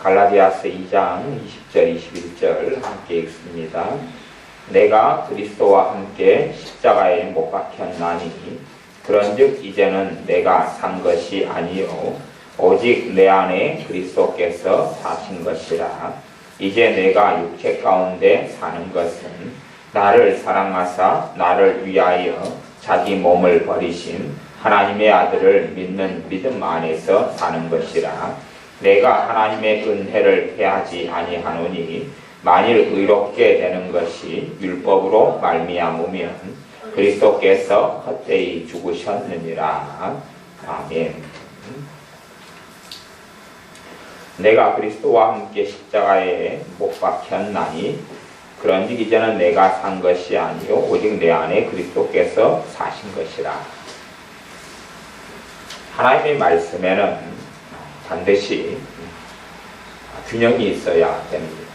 갈라디아서 2장 20절 21절 함께 읽습니다. 내가 그리스도와 함께 십자가에 못 박혔나니 그런즉 이제는 내가 산 것이 아니요 오직 내 안에 그리스도께서 사신 것이라. 이제 내가 육체 가운데 사는 것은 나를 사랑하사 나를 위하여 자기 몸을 버리신 하나님의 아들을 믿는 믿음 안에서 사는 것이라. 내가 하나님의 은혜를 패하지 아니하노니 만일 의롭게 되는 것이 율법으로 말미암으면 그리스도께서 헛되이 죽으셨느니라. 아멘. 내가 그리스도와 함께 십자가에 못 박혔나니 그런즉 이제는 내가 산 것이 아니요 오직 내 안에 그리스도께서 사신 것이라. 하나님의 말씀에는 반드시 균형이 있어야 됩니다.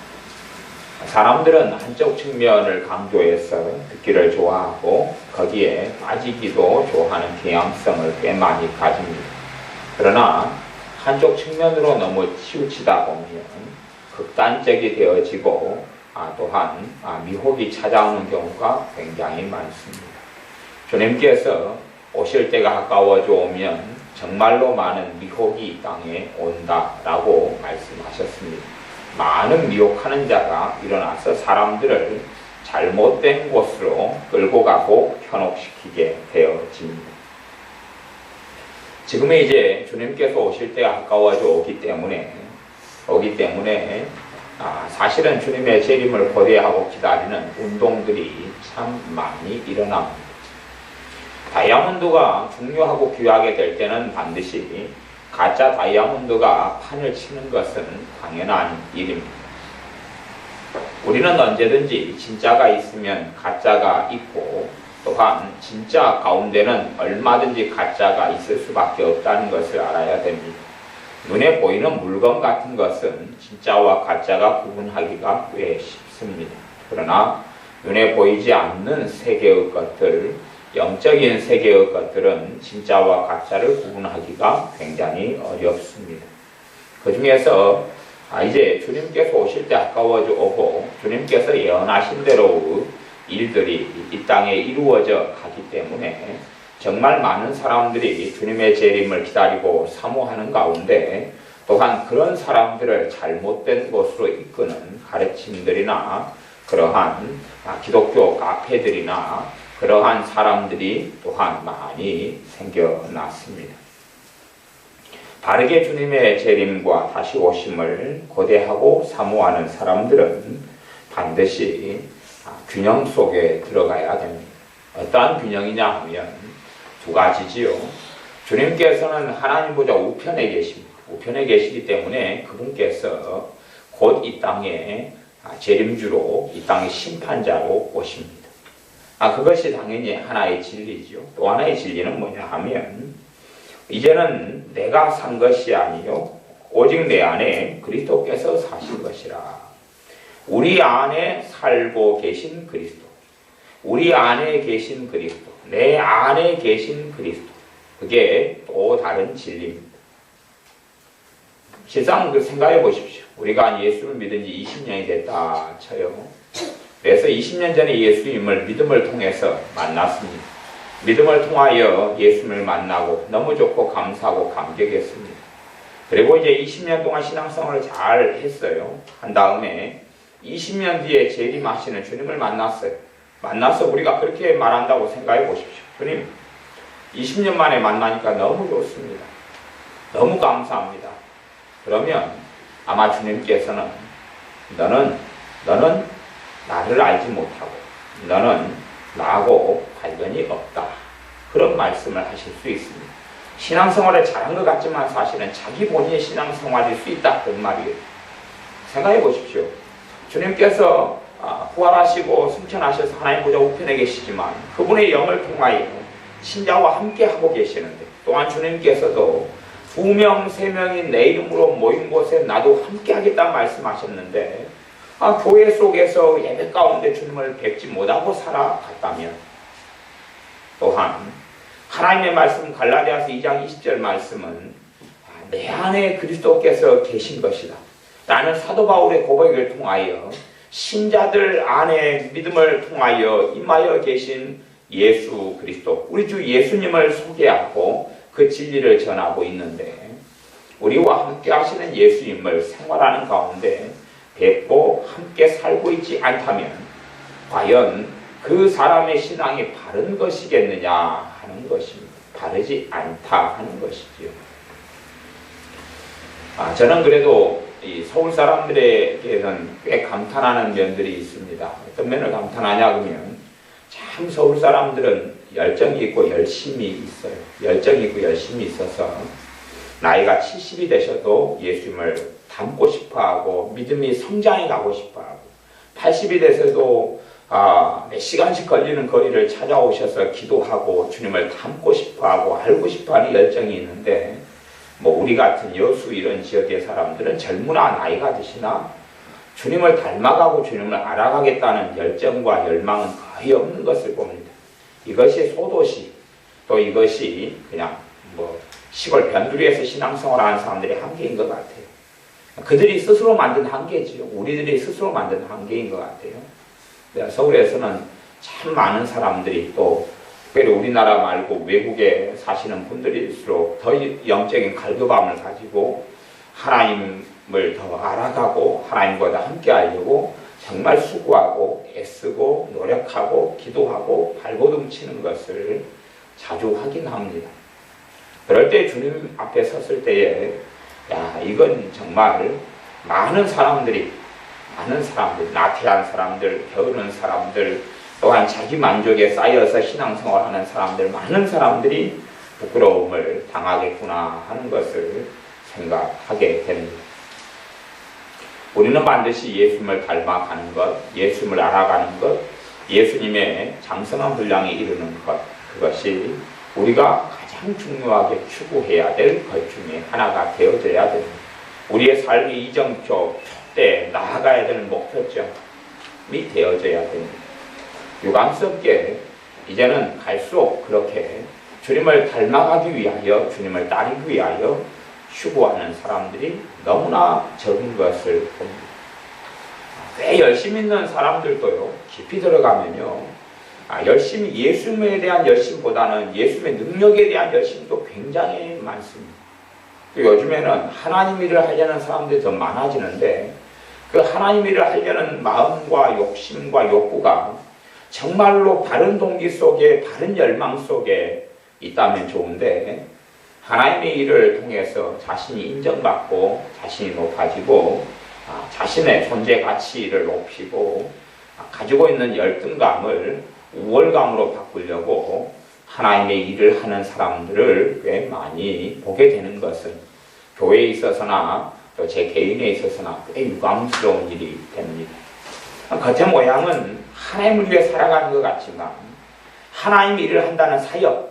사람들은 한쪽 측면을 강조해서 듣기를 좋아하고 거기에 빠지기도 좋아하는 경향성을 꽤 많이 가집니다. 그러나 한쪽 측면으로 너무 치우치다 보면 극단적이 되어지고 또한 미혹이 찾아오는 경우가 굉장히 많습니다. 주님께서 오실 때가 가까워져 오면 정말로 많은 미혹이 이 땅에 온다라고 말씀하셨습니다. 많은 미혹하는 자가 일어나서 사람들을 잘못된 곳으로 끌고 가고 현혹시키게 되어집니다. 지금은 이제 주님께서 오실 때가 가까워져 오기 때문에 사실은 주님의 재림을 고대하고 기다리는 운동들이 참 많이 일어납니다. 다이아몬드가 중요하고 귀하게 될 때는 반드시 가짜 다이아몬드가 판을 치는 것은 당연한 일입니다. 우리는 언제든지 진짜가 있으면 가짜가 있고 또한 진짜 가운데는 얼마든지 가짜가 있을 수밖에 없다는 것을 알아야 됩니다. 눈에 보이는 물건 같은 것은 진짜와 가짜가 구분하기가 꽤 쉽습니다. 그러나 눈에 보이지 않는 세계의 것들, 영적인 세계의 것들은 진짜와 가짜를 구분하기가 굉장히 어렵습니다. 그 중에서 이제 주님께서 오실 때 가까워져 오고 주님께서 예언하신 대로의 일들이 이 땅에 이루어져 가기 때문에 정말 많은 사람들이 주님의 재림을 기다리고 사모하는 가운데 또한 그런 사람들을 잘못된 곳으로 이끄는 가르침들이나 그러한 기독교 카페들이나 그러한 사람들이 또한 많이 생겨났습니다. 바르게 주님의 재림과 다시 오심을 고대하고 사모하는 사람들은 반드시 균형 속에 들어가야 됩니다. 어떠한 균형이냐 하면 두 가지지요. 주님께서는 하나님 보좌 우편에 계십니다. 우편에 계시기 때문에 그분께서 곧 이 땅에 재림주로 이 땅의 심판자로 오십니다. 그것이 당연히 하나의 진리지요. 또 하나의 진리는 뭐냐 하면 이제는 내가 산 것이 아니요 오직 내 안에 그리스도께서 사신 것이라. 우리 안에 살고 계신 그리스도, 우리 안에 계신 그리스도, 내 안에 계신 그리스도, 그게 또 다른 진리입니다. 실상 생각해 보십시오. 우리가 예수를 믿은 지 20년이 됐다 쳐요. 그래서 20년 전에 예수님을 믿음을 통해서 만났습니다. 믿음을 통하여 예수님을 만나고 너무 좋고 감사하고 감격했습니다. 그리고 이제 20년 동안 신앙생활을 잘 했어요. 한 다음에 20년 뒤에 재림하시는 주님을 만났어요. 만나서 우리가 그렇게 말한다고 생각해 보십시오. 주님, 20년 만에 만나니까 너무 좋습니다. 너무 감사합니다. 그러면 아마 주님께서는 너는 나를 알지 못하고 너는 나하고 관련이 없다. 그런 말씀을 하실 수 있습니다. 신앙생활을 잘한 것 같지만 사실은 자기 본인의 신앙생활일 수 있다. 그런 말이에요. 생각해 보십시오. 주님께서 부활하시고 승천하셔서 하나님 보좌 우편에 계시지만 그분의 영을 통하여 신자와 함께 하고 계시는데 또한 주님께서도 2명, 3명이 내 이름으로 모인 곳에 나도 함께 하겠다는 말씀하셨는데 교회 속에서 예배 가운데 주님을 뵙지 못하고 살아갔다면 또한 하나님의 말씀 갈라디아서 2장 20절 말씀은 내 안에 그리스도께서 계신 것이다. 나는 사도 바울의 고백을 통하여 신자들 안에 믿음을 통하여 임하여 계신 예수 그리스도, 우리 주 예수님을 소개하고 그 진리를 전하고 있는데, 우리와 함께 하시는 예수님을 생활하는 가운데 뵙고 함께 살고 있지 않다면 과연 그 사람의 신앙이 바른 것이겠느냐 하는 것입니다. 바르지 않다 하는 것이지요. 저는 그래도 이 서울 사람들에게는 꽤 감탄하는 면들이 있습니다. 어떤 면을 감탄하냐 그러면, 참 서울 사람들은 열정이 있고 열심이 있어요. 열정이 있고 열심이 있어서 나이가 70이 되셔도 예수님을 닮고 싶어하고 믿음이 성장해 가고 싶어하고, 80이 돼서도 몇 시간씩 걸리는 거리를 찾아오셔서 기도하고 주님을 닮고 싶어하고 알고 싶어하는 열정이 있는데, 우리 같은 여수 이런 지역의 사람들은 젊으나 나이가 드시나 주님을 닮아가고 주님을 알아가겠다는 열정과 열망은 거의 없는 것을 봅니다. 이것이 소도시, 또 이것이 그냥 시골 변두리에서 신앙생활하는 사람들의 한계인 것 같아요. 그들이 스스로 만든 한계지요. 우리들이 스스로 만든 한계인 것 같아요. 서울에서는 참 많은 사람들이, 또 특별히 우리나라 말고 외국에 사시는 분들일수록 더 영적인 갈급함을 가지고 하나님을 더 알아가고 하나님과 더 함께 하려고 정말 수고하고 애쓰고 노력하고 기도하고 발버둥치는 것을 자주 확인합니다. 그럴 때 주님 앞에 섰을 때에 이건 정말 많은 사람들이, 나태한 사람들, 게으른 사람들, 또한 자기 만족에 쌓여서 신앙생활하는 사람들, 많은 사람들이 부끄러움을 당하겠구나 하는 것을 생각하게 됩니다. 우리는 반드시 예수님을 닮아가는 것, 예수님을 알아가는 것, 예수님의 장성한 분량에 이르는 것, 그것이 우리가 가장 중요하게 추구해야 될 것 중에 하나가 되어져야 됩니다. 우리의 삶의 이정표, 때 나아가야 되는 목표점이 되어져야 됩니다. 유감스럽게 이제는 갈수록 그렇게 주님을 닮아가기 위하여, 주님을 따르기 위하여 추구하는 사람들이 너무나 적은 것을 봅니다. 꽤 열심히 있는 사람들도요, 깊이 들어가면요, 열심히, 예수님에 대한 열심보다는 예수님의 능력에 대한 열심도 굉장히 많습니다. 요즘에는 하나님 일을 하려는 사람들이 더 많아지는데, 그 하나님 일을 하려는 마음과 욕심과 욕구가 정말로 바른 동기 속에, 바른 열망 속에 있다면 좋은데, 하나님의 일을 통해서 자신이 인정받고 자신이 높아지고 자신의 존재 가치를 높이고 가지고 있는 열등감을 우월감으로 바꾸려고 하나님의 일을 하는 사람들을 꽤 많이 보게 되는 것은 교회에 있어서나 또 제 개인에 있어서나 꽤 유감스러운 일이 됩니다. 겉의 모양은 하나님을 위해 살아가는 것 같지만 하나님의 일을 한다는 사역,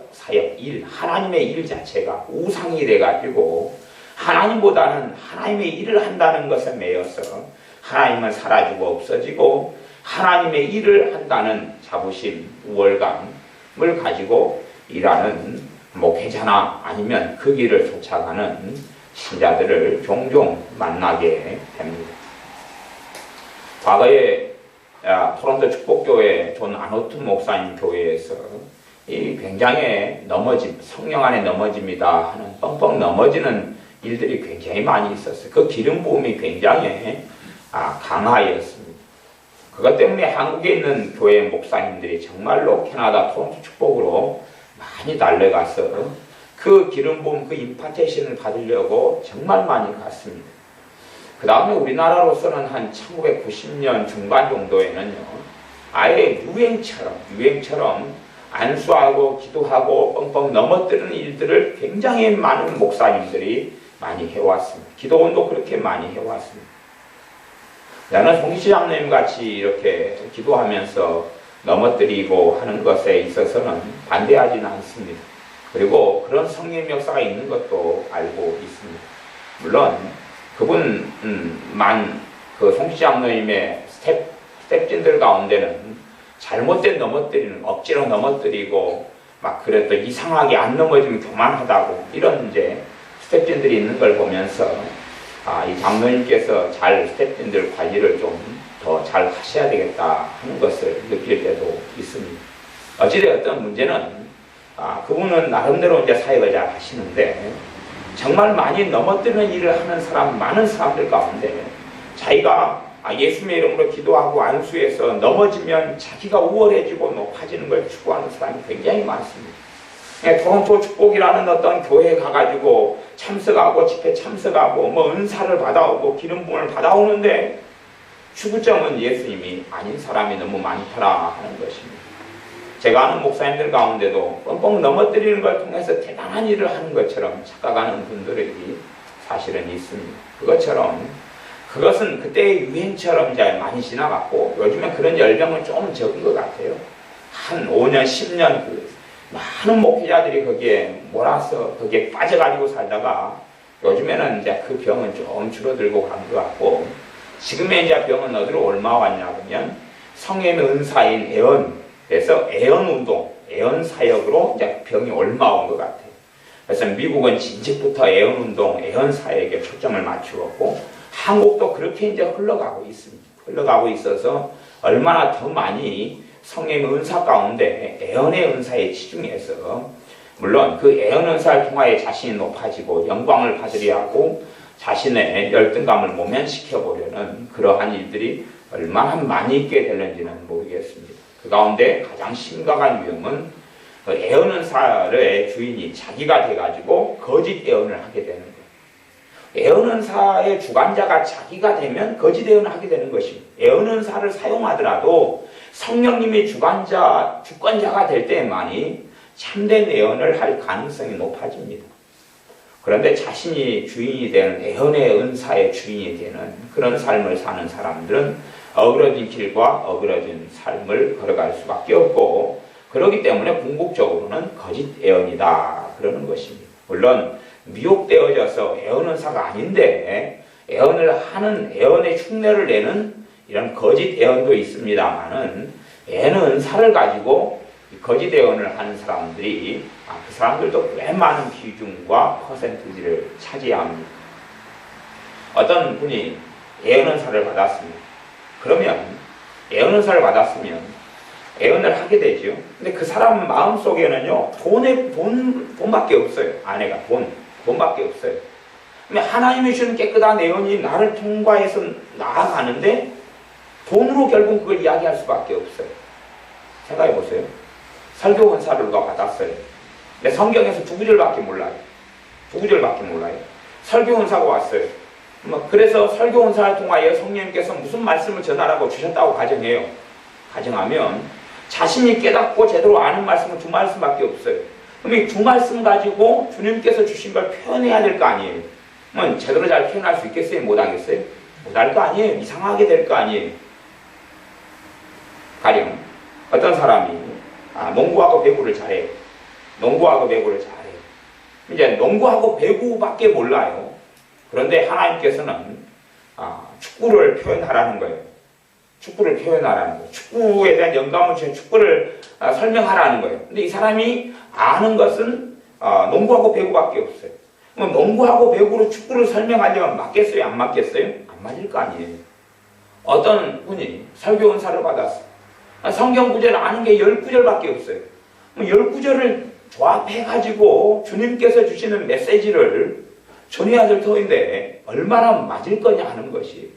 일, 하나님의 일 자체가 우상이 돼가지고 하나님보다는 하나님의 일을 한다는 것에 매여서 하나님은 사라지고 없어지고 하나님의 일을 한다는 자부심, 우월감을 가지고 일하는 목회자나 아니면 그 길을 쫓아가는 신자들을 종종 만나게 됩니다. 과거에 토론토 축복교회 존 아노튼 목사님 교회에서 이 굉장히 성령 안에 넘어집니다 하는 뻥뻥 넘어지는 일들이 굉장히 많이 있었어요. 그 기름 부음이 굉장히 강하였습니다. 그것 때문에 한국에 있는 교회 목사님들이 정말로 캐나다 토론토 축복으로 많이 달려가서 그 기름 부음, 그 임파테이션을 받으려고 정말 많이 갔습니다. 그 다음에 우리나라로서는 한 1990년 중반 정도에는요, 아예 유행처럼 안수하고 기도하고 뻥뻥 넘어뜨리는 일들을 굉장히 많은 목사님들이 많이 해왔습니다. 기도원도 그렇게 많이 해왔습니다. 나는 송시장님 같이 이렇게 기도하면서 넘어뜨리고 하는 것에 있어서는 반대하지는 않습니다. 그리고 그런 성령 역사가 있는 것도 알고 있습니다. 물론 그분만 그 송시장님의 스텝진들 가운데는 잘못된 넘어뜨리는, 억지로 넘어뜨리고 막 그래도 이상하게 안 넘어지면 교만하다고 이런 이제 스텝진들이 있는 걸 보면서 이 장로님께서 잘 스태프분들 관리를 좀 더 잘 하셔야 되겠다 하는 것을 느낄 때도 있습니다. 어찌되었든 문제는 그분은 나름대로 이제 사역을 잘 하시는데 정말 많이 넘어뜨리는 일을 하는 많은 사람들 가운데 자기가 예수님의 이름으로 기도하고 안수해서 넘어지면 자기가 우월해지고 높아지는 걸 추구하는 사람이 굉장히 많습니다. 토론토 축복이라는 어떤 교회에 가가지고 참석하고 집회 참석하고 은사를 받아오고 기름 부음을 받아오는데 추구점은 예수님이 아닌 사람이 너무 많더라 하는 것입니다. 제가 아는 목사님들 가운데도 뻥뻥 넘어뜨리는 걸 통해서 대단한 일을 하는 것처럼 착각하는 분들이 사실은 있습니다. 그것은 그때의 유행처럼 이제 많이 지나갔고 요즘엔 그런 열병은 좀 적은 것 같아요. 한 5년, 10년 많은 목회자들이 거기에 몰아서 거기에 빠져가지고 살다가 요즘에는 이제 그 병은 좀 줄어들고 간 것 같고 지금의 이제 병은 어디로 옮아왔냐 그러면 성령의 은사인 애언에서 애언운동, 애언사역으로 이제 병이 옮아온 것 같아요. 그래서 미국은 진즉부터 애언운동, 애언사역에 초점을 맞추었고 한국도 그렇게 이제 흘러가고 있습니다. 흘러가고 있어서 얼마나 더 많이 성령의 은사 가운데 애언의 은사에 치중해서 물론 그 애언 은사를 통하여 자신이 높아지고 영광을 받으려 하고 자신의 열등감을 모면시켜 보려는 그러한 일들이 얼마나 많이 있게 되는지는 모르겠습니다. 그 가운데 가장 심각한 위험은 그 애언 은사의 주인이 자기가 돼가지고 거짓 애언을 하게 되는 거예요. 애언 은사의 주관자가 자기가 되면 거짓 애언을 하게 되는 것입니다. 애언 은사를 사용하더라도 성령님이 주권자가 될 때만이 참된 애언을 할 가능성이 높아집니다. 그런데 자신이 주인이 되는 애언의 은사의 주인이 되는 그런 삶을 사는 사람들은 어그러진 길과 어그러진 삶을 걸어갈 수밖에 없고 그렇기 때문에 궁극적으로는 거짓 애언이다 그러는 것입니다. 물론 미혹되어져서 애언 은사가 아닌데 애언을 하는 애언의 흉내를 내는 이런 거짓 애언도 있습니다만은 애언 은사를 가지고 거짓 애언을 하는 사람들이 그 사람들도 꽤 많은 비중과 퍼센티지를 차지합니다. 어떤 분이 애언 은사를 받았습니다. 그러면 애언 은사를 받았으면 애언을 하게 되죠. 근데 그 사람 마음속에는요 돈밖에 없어요. 아내가 돈밖에 없어요. 하나님이 주는 깨끗한 애언이 나를 통과해서 나아가는데 돈으로 결국 그걸 이야기할 수밖에 없어요. 생각해 보세요. 설교 은사를 누가 받았어요. 근데 성경에서 2구절밖에 몰라요. 2구절밖에 몰라요. 설교 은사가 왔어요. 그래서 설교 은사를 통하여 성령님께서 무슨 말씀을 전하라고 주셨다고 가정해요. 가정하면 자신이 깨닫고 제대로 아는 말씀은 2말씀밖에 없어요. 그럼 이 2말씀 가지고 주님께서 주신 걸 표현해야 될 거 아니에요. 제대로 잘 표현할 수 있겠어요? 못하겠어요? 못할 거 아니에요? 이상하게 될 거 아니에요? 가령 어떤 사람이 농구하고 배구를 잘해요. 농구하고 배구를 잘해요. 이제 농구하고 배구밖에 몰라요. 그런데 하나님께서는 축구를 표현하라는 거예요. 축구를 표현하라는 거예요. 축구에 대한 영감을 주신 축구를 설명하라는 거예요. 근데 이 사람이 아는 것은 농구하고 배구밖에 없어요. 그럼 농구하고 배구로 축구를 설명하려면 맞겠어요? 안 맞겠어요? 안 맞을 거 아니에요. 어떤 분이 설교 은사를 받았어요. 성경 구절을 아는 게 10구절밖에 없어요. 10구절을 조합해가지고 주님께서 주시는 메시지를 전해야 될 터인데 얼마나 맞을 거냐 하는 것이.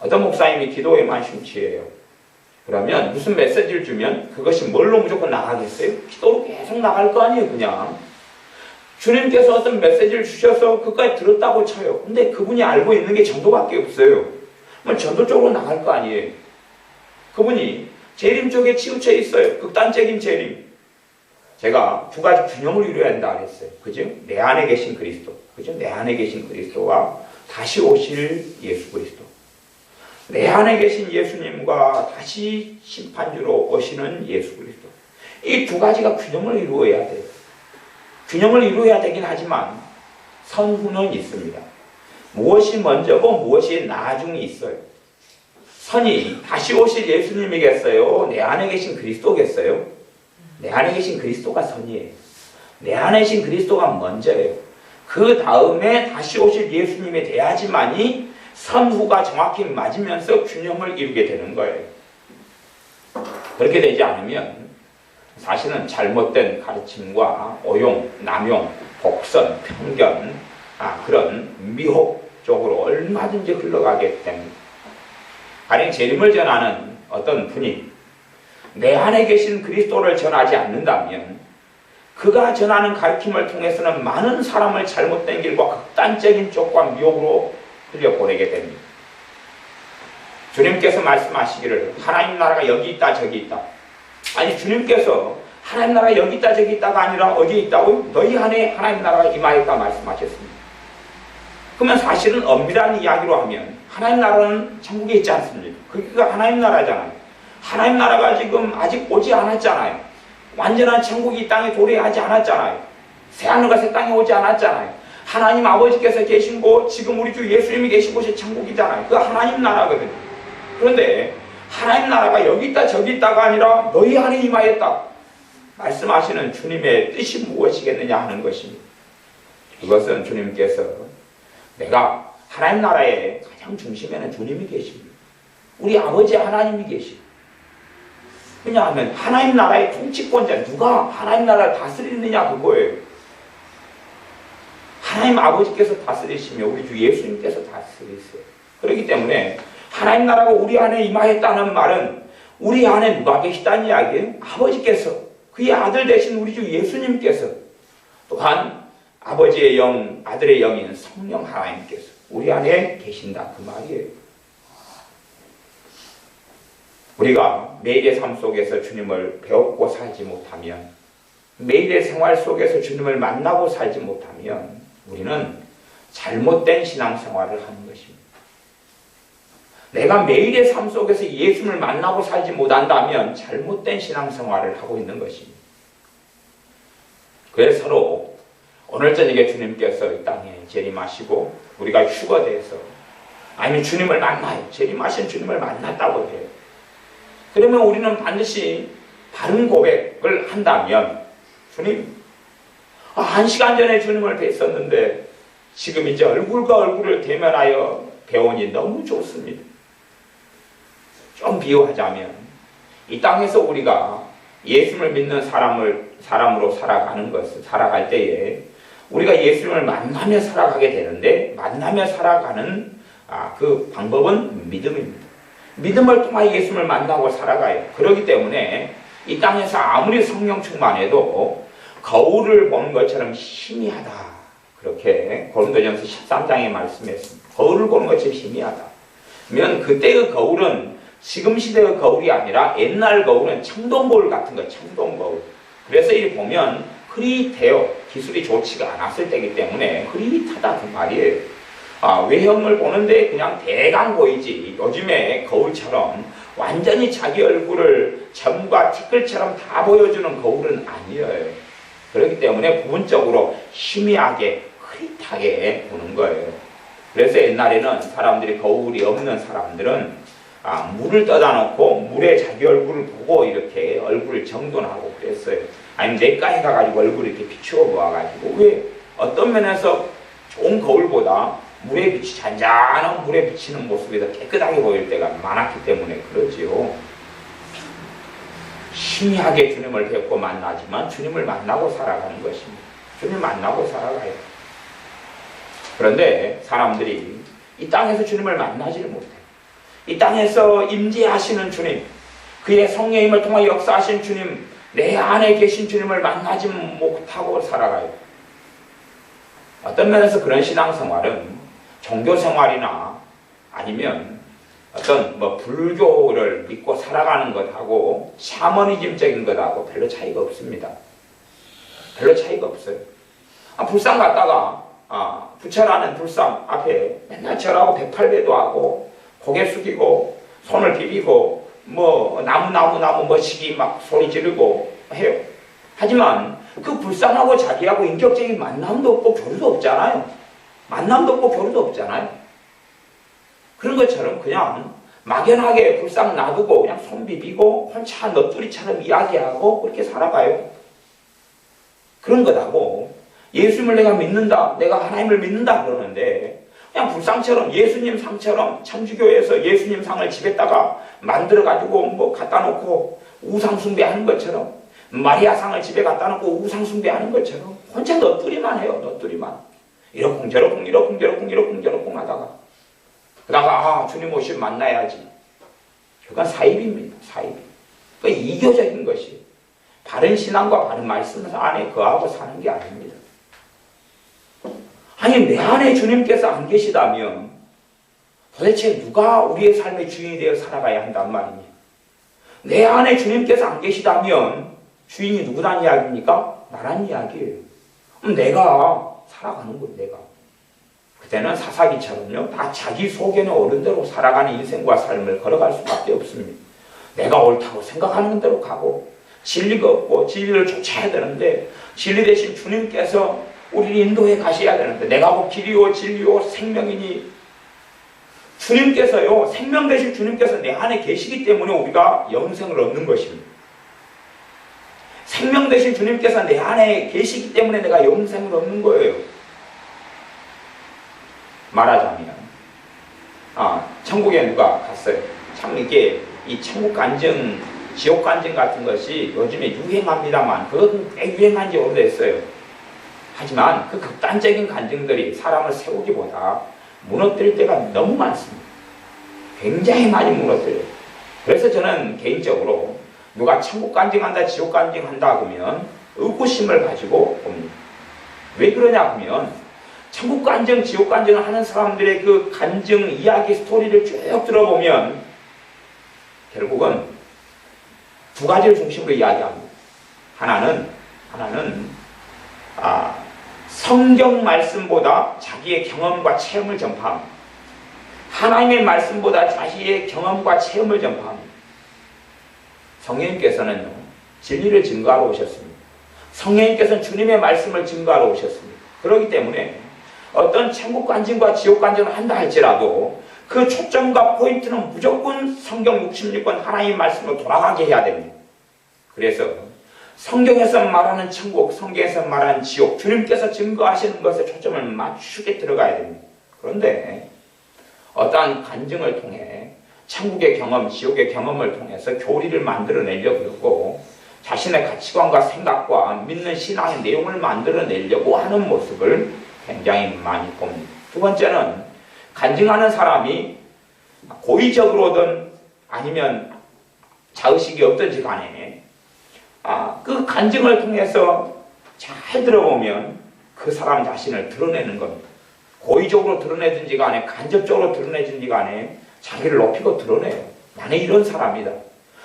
어떤 목사님이 기도에만 심취해요. 그러면 무슨 메시지를 주면 그것이 뭘로 무조건 나가겠어요? 기도로 계속 나갈 거 아니에요. 그냥 주님께서 어떤 메시지를 주셔서 그까지 들었다고 쳐요. 근데 그분이 알고 있는 게 전도밖에 없어요. 그럼 전도 쪽으로 나갈 거 아니에요. 그분이 재림 쪽에 치우쳐 있어요. 극단적인 재림. 제가 2가지 균형을 이루어야 한다 그랬어요. 그죠? 내 안에 계신 그리스도. 그죠? 내 안에 계신 그리스도와 다시 오실 예수 그리스도. 내 안에 계신 예수님과 다시 심판주로 오시는 예수 그리스도. 이 2가지가 균형을 이루어야 돼요. 균형을 이루어야 되긴 하지만 선후는 있습니다. 무엇이 먼저고 무엇이 나중에 있어요. 선이 다시 오실 예수님이겠어요? 내 안에 계신 그리스도겠어요? 내 안에 계신 그리스도가 선이에요. 내 안에 계신 그리스도가 먼저예요. 그 다음에 다시 오실 예수님이 돼야지만이 선후가 정확히 맞으면서 균형을 이루게 되는 거예요. 그렇게 되지 않으면 사실은 잘못된 가르침과 오용, 남용, 복선, 편견, 그런 미혹 쪽으로 얼마든지 흘러가게 됩니다. 가령 재림을 전하는 어떤 분이 내 안에 계신 그리스도를 전하지 않는다면 그가 전하는 가르침을 통해서는 많은 사람을 잘못된 길과 극단적인 쪽과 미혹으로 흘려보내게 됩니다. 주님께서 말씀하시기를 하나님 나라가 여기 있다 저기 있다. 아니 주님께서 하나님 나라가 여기 있다 저기 있다가 아니라 어디에 있다고? 너희 안에 하나님 나라가 임하였다 말씀하셨습니다. 그러면 사실은 엄밀한 이야기로 하면 하나님 나라는 천국에 있지 않습니까? 그게 하나님 나라잖아요. 하나님 나라가 지금 아직 오지 않았잖아요. 완전한 천국이 이 땅에 도래하지 않았잖아요. 새하늘과 새 땅에 오지 않았잖아요. 하나님 아버지께서 계신 곳, 지금 우리 주 예수님이 계신 곳이 천국이잖아요. 그거 하나님 나라거든요. 그런데 하나님 나라가 여기 있다 저기 있다가 아니라 너희 안에 임하였다 말씀하시는 주님의 뜻이 무엇이겠느냐 하는 것입니다. 그것은 주님께서 내가 하나님 나라의 가장 중심에는 주님이 계십니다. 우리 아버지 하나님이 계십니다. 왜냐하면 하나님 나라의 통치권자 누가 하나님 나라를 다스리느냐 그거예요. 하나님 아버지께서 다스리시며 우리 주 예수님께서 다스리세요. 그렇기 때문에 하나님 나라가 우리 안에 임하였다는 말은 우리 안에 누가 계시다는 이야기예요? 아버지께서, 그의 아들 되신 우리 주 예수님께서, 또한 아버지의 영, 아들의 영인 성령 하나님께서 우리 안에 계신다 그 말이에요. 우리가 매일의 삶 속에서 주님을 배웠고 살지 못하면, 매일의 생활 속에서 주님을 만나고 살지 못하면 우리는 잘못된 신앙생활을 하는 것입니다. 내가 매일의 삶 속에서 예수님을 만나고 살지 못한다면 잘못된 신앙생활을 하고 있는 것입니다. 그래서 서로 오늘 저녁에 주님께서 이 땅에 재림하시고 우리가 휴거돼서 아니면 주님을 만나요. 재림하신 주님을 만났다고 해요. 그러면 우리는 반드시 바른 고백을 한다면 주님, 1시간 전에 주님을 뵀었는데 지금 이제 얼굴과 얼굴을 대면하여 배우니 너무 좋습니다. 좀 비유하자면 이 땅에서 우리가 예수님을 믿는 사람으로 살아갈 때에 우리가 예수님을 만나며 살아가게 되는데 만나며 살아가는 그 방법은 믿음입니다. 믿음을 통하여 예수님을 만나고 살아가요. 그렇기 때문에 이 땅에서 아무리 성령 충만해도 거울을 보는 것처럼 희미하다. 그렇게 고린도전서 13장에 말씀했습니다. 거울을 보는 것처럼 희미하다. 그러면 그때의 거울은 지금 시대의 거울이 아니라 옛날 거울은 청동 거울 같은 거예요. 청동 거울. 그래서 이 보면 흐릿해요. 기술이 좋지가 않았을 때이기 때문에 흐릿하다 그 말이에요. 외형을 보는데 그냥 대강 보이지 요즘에 거울처럼 완전히 자기 얼굴을 점과 티끌처럼 다 보여주는 거울은 아니에요. 그렇기 때문에 부분적으로 희미하게 흐릿하게 보는 거예요. 그래서 옛날에는 사람들이 거울이 없는 사람들은 물을 떠다 놓고 물에 자기 얼굴을 보고 이렇게 얼굴을 정돈하고 그랬어요. 아니면 내과에 가가지고 얼굴을 이렇게 비추어 보아가지고 왜 어떤 면에서 좋은 거울보다 물에 잔잔한 물에 비치는 모습이 더 깨끗하게 보일 때가 많았기 때문에 그러지요. 희미하게 주님을 뵙고 만나지만 주님을 만나고 살아가는 것입니다. 주님을 만나고 살아가요. 그런데 사람들이 이 땅에서 주님을 만나지를 못해요. 이 땅에서 임재하시는 주님, 그의 성령의 힘을 통해 역사하신 주님, 내 안에 계신 주님을 만나지 못하고 살아가요. 어떤 면에서 그런 신앙생활은 종교생활이나 아니면 어떤 불교를 믿고 살아가는 것하고 샤머니즘적인 것하고 별로 차이가 없습니다. 별로 차이가 없어요. 불상 갔다가 부처라는 불상 앞에 맨날 절하고 108배도 하고 고개 숙이고 손을 비비고 나무 멋지기 막 소리 지르고 해요. 하지만 그 불상하고 자기하고 인격적인 만남도 없고 교류도 없잖아요. 만남도 없고 교류도 없잖아요. 그런 것처럼 그냥 막연하게 불상 놔두고 그냥 손 비비고 혼자 너뚜리처럼 이야기하고 그렇게 살아가요. 그런 것하고 예수님을 내가 믿는다, 내가 하나님을 믿는다 그러는데 그냥 불상처럼 예수님 상처럼 천주교에서 예수님 상을 집에다가 만들어가지고 뭐 갖다 놓고 우상숭배하는 것처럼 마리아 상을 집에 갖다 놓고 우상숭배하는 것처럼 혼자 너뚜리만 해요. 너뚜리만. 이러쿵저러쿵 하다가 그러다가 주님 오시면 만나야지. 그건 사입입니다. 사입. 그 이교적인 것이 바른 신앙과 바른 말씀 안에 거하고 사는 게 아닙니다. 아니 내 안에 주님께서 안 계시다면 도대체 누가 우리의 삶의 주인이 되어 살아가야 한단 말이냐. 내 안에 주님께서 안 계시다면 주인이 누구란 이야기입니까? 나란 이야기예요. 그럼 내가 살아가는 거예요. 내가. 그때는 사사기처럼요. 다 자기 속에는 옳은 대로 살아가는 인생과 삶을 걸어갈 수밖에 없습니다. 내가 옳다고 생각하는 대로 가고 진리가 없고 진리를 쫓아야 되는데 진리 대신 주님께서 우리를 인도해 가셔야 되는데 내가 곧 길이요 진리요 생명이니 주님께서요. 생명 되신 주님께서 내 안에 계시기 때문에 우리가 영생을 얻는 것입니다. 생명 되신 주님께서 내 안에 계시기 때문에 내가 영생을 얻는 거예요. 말하자면 천국에 누가 갔어요. 참 이게 이 천국 간증, 지옥 간증 같은 것이 요즘에 유행합니다만 그것은 꽤 유행한 지 오래됐어요. 하지만 그 극단적인 간증들이 사람을 세우기보다 무너뜨릴 때가 너무 많습니다. 굉장히 많이 무너뜨려요. 그래서 저는 개인적으로 누가 천국 간증한다, 지옥 간증한다 그러면 의구심을 가지고 봅니다. 왜 그러냐 하면 천국 간증, 지옥 간증을 하는 사람들의 그 간증 이야기 스토리를 쭉 들어보면 결국은 두 가지를 중심으로 이야기합니다. 하나는 성경 말씀보다 자기의 경험과 체험을 전파합니다. 하나님의 말씀보다 자기의 경험과 체험을 전파합니다. 성령님께서는 진리를 증거하러 오셨습니다. 성령님께서는 주님의 말씀을 증거하러 오셨습니다. 그렇기 때문에 어떤 천국 간증과 지옥 간증을 한다 할지라도 그 초점과 포인트는 무조건 성경 66권 하나님의 말씀으로 돌아가게 해야 됩니다. 그래서 성경에서 말하는 천국, 성경에서 말하는 지옥, 주님께서 증거하시는 것에 초점을 맞추게 들어가야 됩니다. 그런데 어떠한 간증을 통해 천국의 경험, 지옥의 경험을 통해서 교리를 만들어내려고 그러고 자신의 가치관과 생각과 믿는 신앙의 내용을 만들어내려고 하는 모습을 굉장히 많이 봅니다. 두 번째는 간증하는 사람이 고의적으로든 아니면 자의식이 없든지 간에 그 간증을 통해서 잘 들어보면 그 사람 자신을 드러내는 겁니다. 고의적으로 드러내든지 간에 간접적으로 드러내든지 간에 자기를 높이고 드러내요. 나는 이런 사람이다.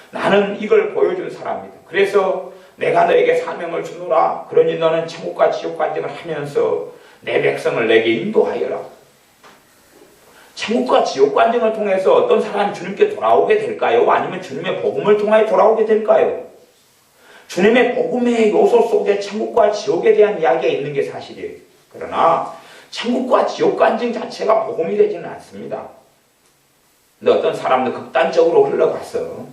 나는 이걸 보여준 사람이다. 그래서 내가 너에게 사명을 주노라. 그러니 너는 천국과 지옥 간증을 하면서 내 백성을 내게 인도하여라. 천국과 지옥 간증을 통해서 어떤 사람이 주님께 돌아오게 될까요? 아니면 주님의 복음을 통하여 돌아오게 될까요? 주님의 복음의 요소 속에 천국과 지옥에 대한 이야기가 있는 게 사실이에요. 그러나 천국과 지옥 간증 자체가 복음이 되지는 않습니다. 근데 어떤 사람들 극단적으로 흘러가서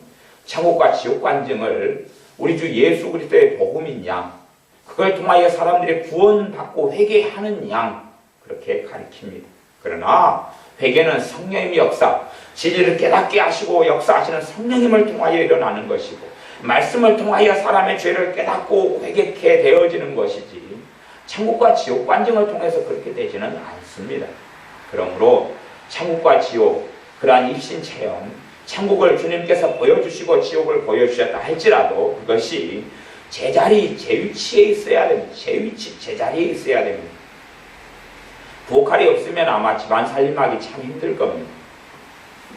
천국과 지옥 간증을 우리 주 예수 그리스도의 복음인 양, 그걸 통하여 사람들이 구원받고 회개하는 양, 그렇게 가르칩니다. 그러나 회개는 성령님의 역사, 진리를 깨닫게 하시고 역사하시는 성령님을 통하여 일어나는 것이고 말씀을 통하여 사람의 죄를 깨닫고 회개케 되어지는 것이지 천국과 지옥 간증을 통해서 그렇게 되지는 않습니다. 그러므로 천국과 지옥, 그러한 입신 체험, 천국을 주님께서 보여주시고 지옥을 보여주셨다 할지라도 그것이 제자리, 제위치에 있어야 됩니다. 제위치, 제자리에 있어야 됩니다. 부엌칼이 없으면 아마 집안 살림하기 참 힘들 겁니다.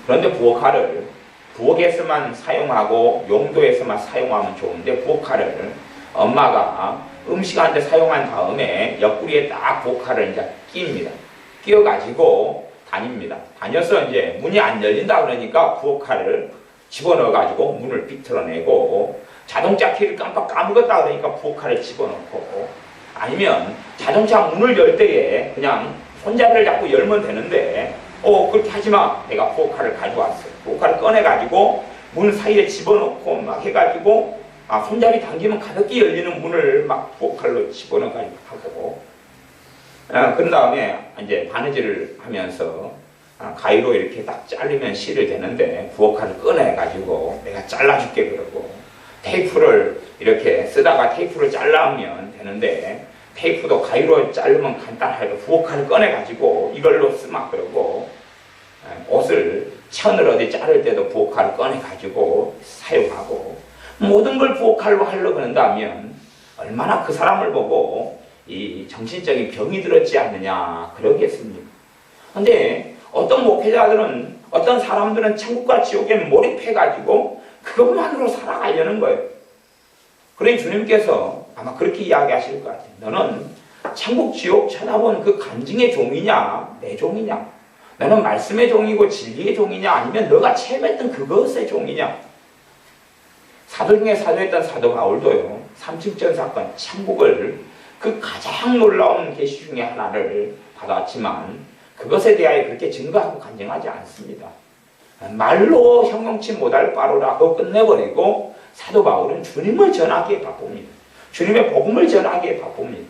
그런데 부엌칼을 부엌에서만 사용하고 용도에서만 사용하면 좋은데 부엌칼을 엄마가 음식하는데 사용한 다음에 옆구리에 딱 부엌칼을 이제 끼입니다. 끼워가지고 다닙니다. 다녀서 이제 문이 안 열린다 그러니까 부엌칼을 집어넣어가지고 문을 비틀어내고 자동차 키를 깜빡 까먹었다 그러니까 부엌칼을 집어넣고 아니면 자동차 문을 열 때에 그냥 손잡이를 잡고 열면 되는데 그렇게 하지마. 내가 부엌칼을 가져왔어요. 부엌칼을 꺼내가지고 문 사이에 집어넣고 막 해가지고 손잡이 당기면 가볍게 열리는 문을 막 부엌칼로 집어넣어가지고 하고 그런 다음에 이제 바느질을 하면서 가위로 이렇게 딱 자르면 실을 되는데 부엌칼을 꺼내가지고 내가 잘라줄게 그러고, 테이프를 이렇게 쓰다가 테이프를 잘라면 되는데 테이프도 가위로 자르면 간단하게 부엌칼을 꺼내가지고 이걸로 쓰마 그러고, 옷을 천을 어디 자를 때도 부엌칼을 꺼내가지고 사용하고, 모든 걸 부엌칼로 하려고 한다면 얼마나 그 사람을 보고 이 정신적인 병이 들었지 않느냐 그러겠습니까? 근데 어떤 목회자들은, 어떤 사람들은 천국과 지옥에 몰입해가지고 그것만으로 살아가려는 거예요. 그러니 주님께서 아마 그렇게 이야기하실 것 같아요. 너는 천국 지옥 쳐다본 그 간증의 종이냐 내 종이냐? 너는 말씀의 종이고 진리의 종이냐, 아니면 너가 체험했던 그것의 종이냐? 사도 중에 사도했던 사도 바울도요, 삼층전 사건, 천국을 그 가장 놀라운 계시 중에 하나를 받았지만 그것에 대하여 그렇게 증거하고 간증하지 않습니다. 말로 형용치 못할 바로라 그거 끝내버리고 사도 바울은 주님을 전하기에 바쁩니다. 주님의 복음을 전하기에 바쁩니다.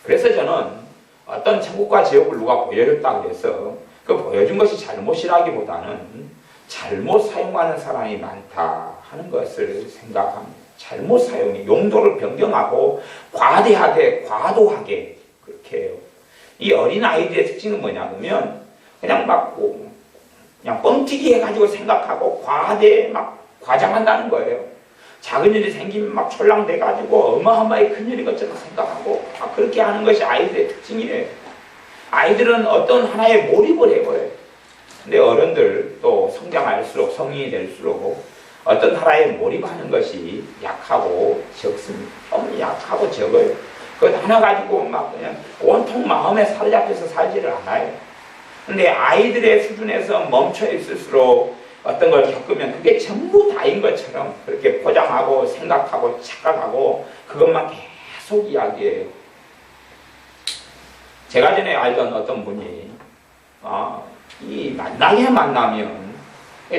그래서 저는 어떤 천국과 지옥을 누가 보여줬다 그래서 그 보여준 것이 잘못이라기보다는 잘못 사용하는 사람이 많다 하는 것을 생각합니다. 잘못 사용이, 용도를 변경하고 과대하게, 과도하게 그렇게 해요. 이 어린아이들의 특징은 뭐냐면 그냥 막 그냥 뻥튀기 해가지고 생각하고 과장한다는 거예요. 작은 일이 생기면 막 촐랑대가지고 어마어마하게 큰 일인 것처럼 생각하고 막 그렇게 하는 것이 아이들의 특징이에요. 아이들은 어떤 하나에 몰입을 해버려요. 근데 어른들 또 성장할수록, 성인이 될수록 어떤 하나에 몰입하는 것이 약하고 적습니다. 너무 약하고 적어요. 그것 하나 가지고 막 그냥 온통 마음에 사로잡혀서 살지를 않아요. 근데 아이들의 수준에서 멈춰 있을수록 어떤 걸 겪으면 그게 전부 다인 것처럼 그렇게 포장하고 생각하고 착각하고 그것만 계속 이야기해요. 제가 전에 알던 어떤 분이 이 만나게 만나면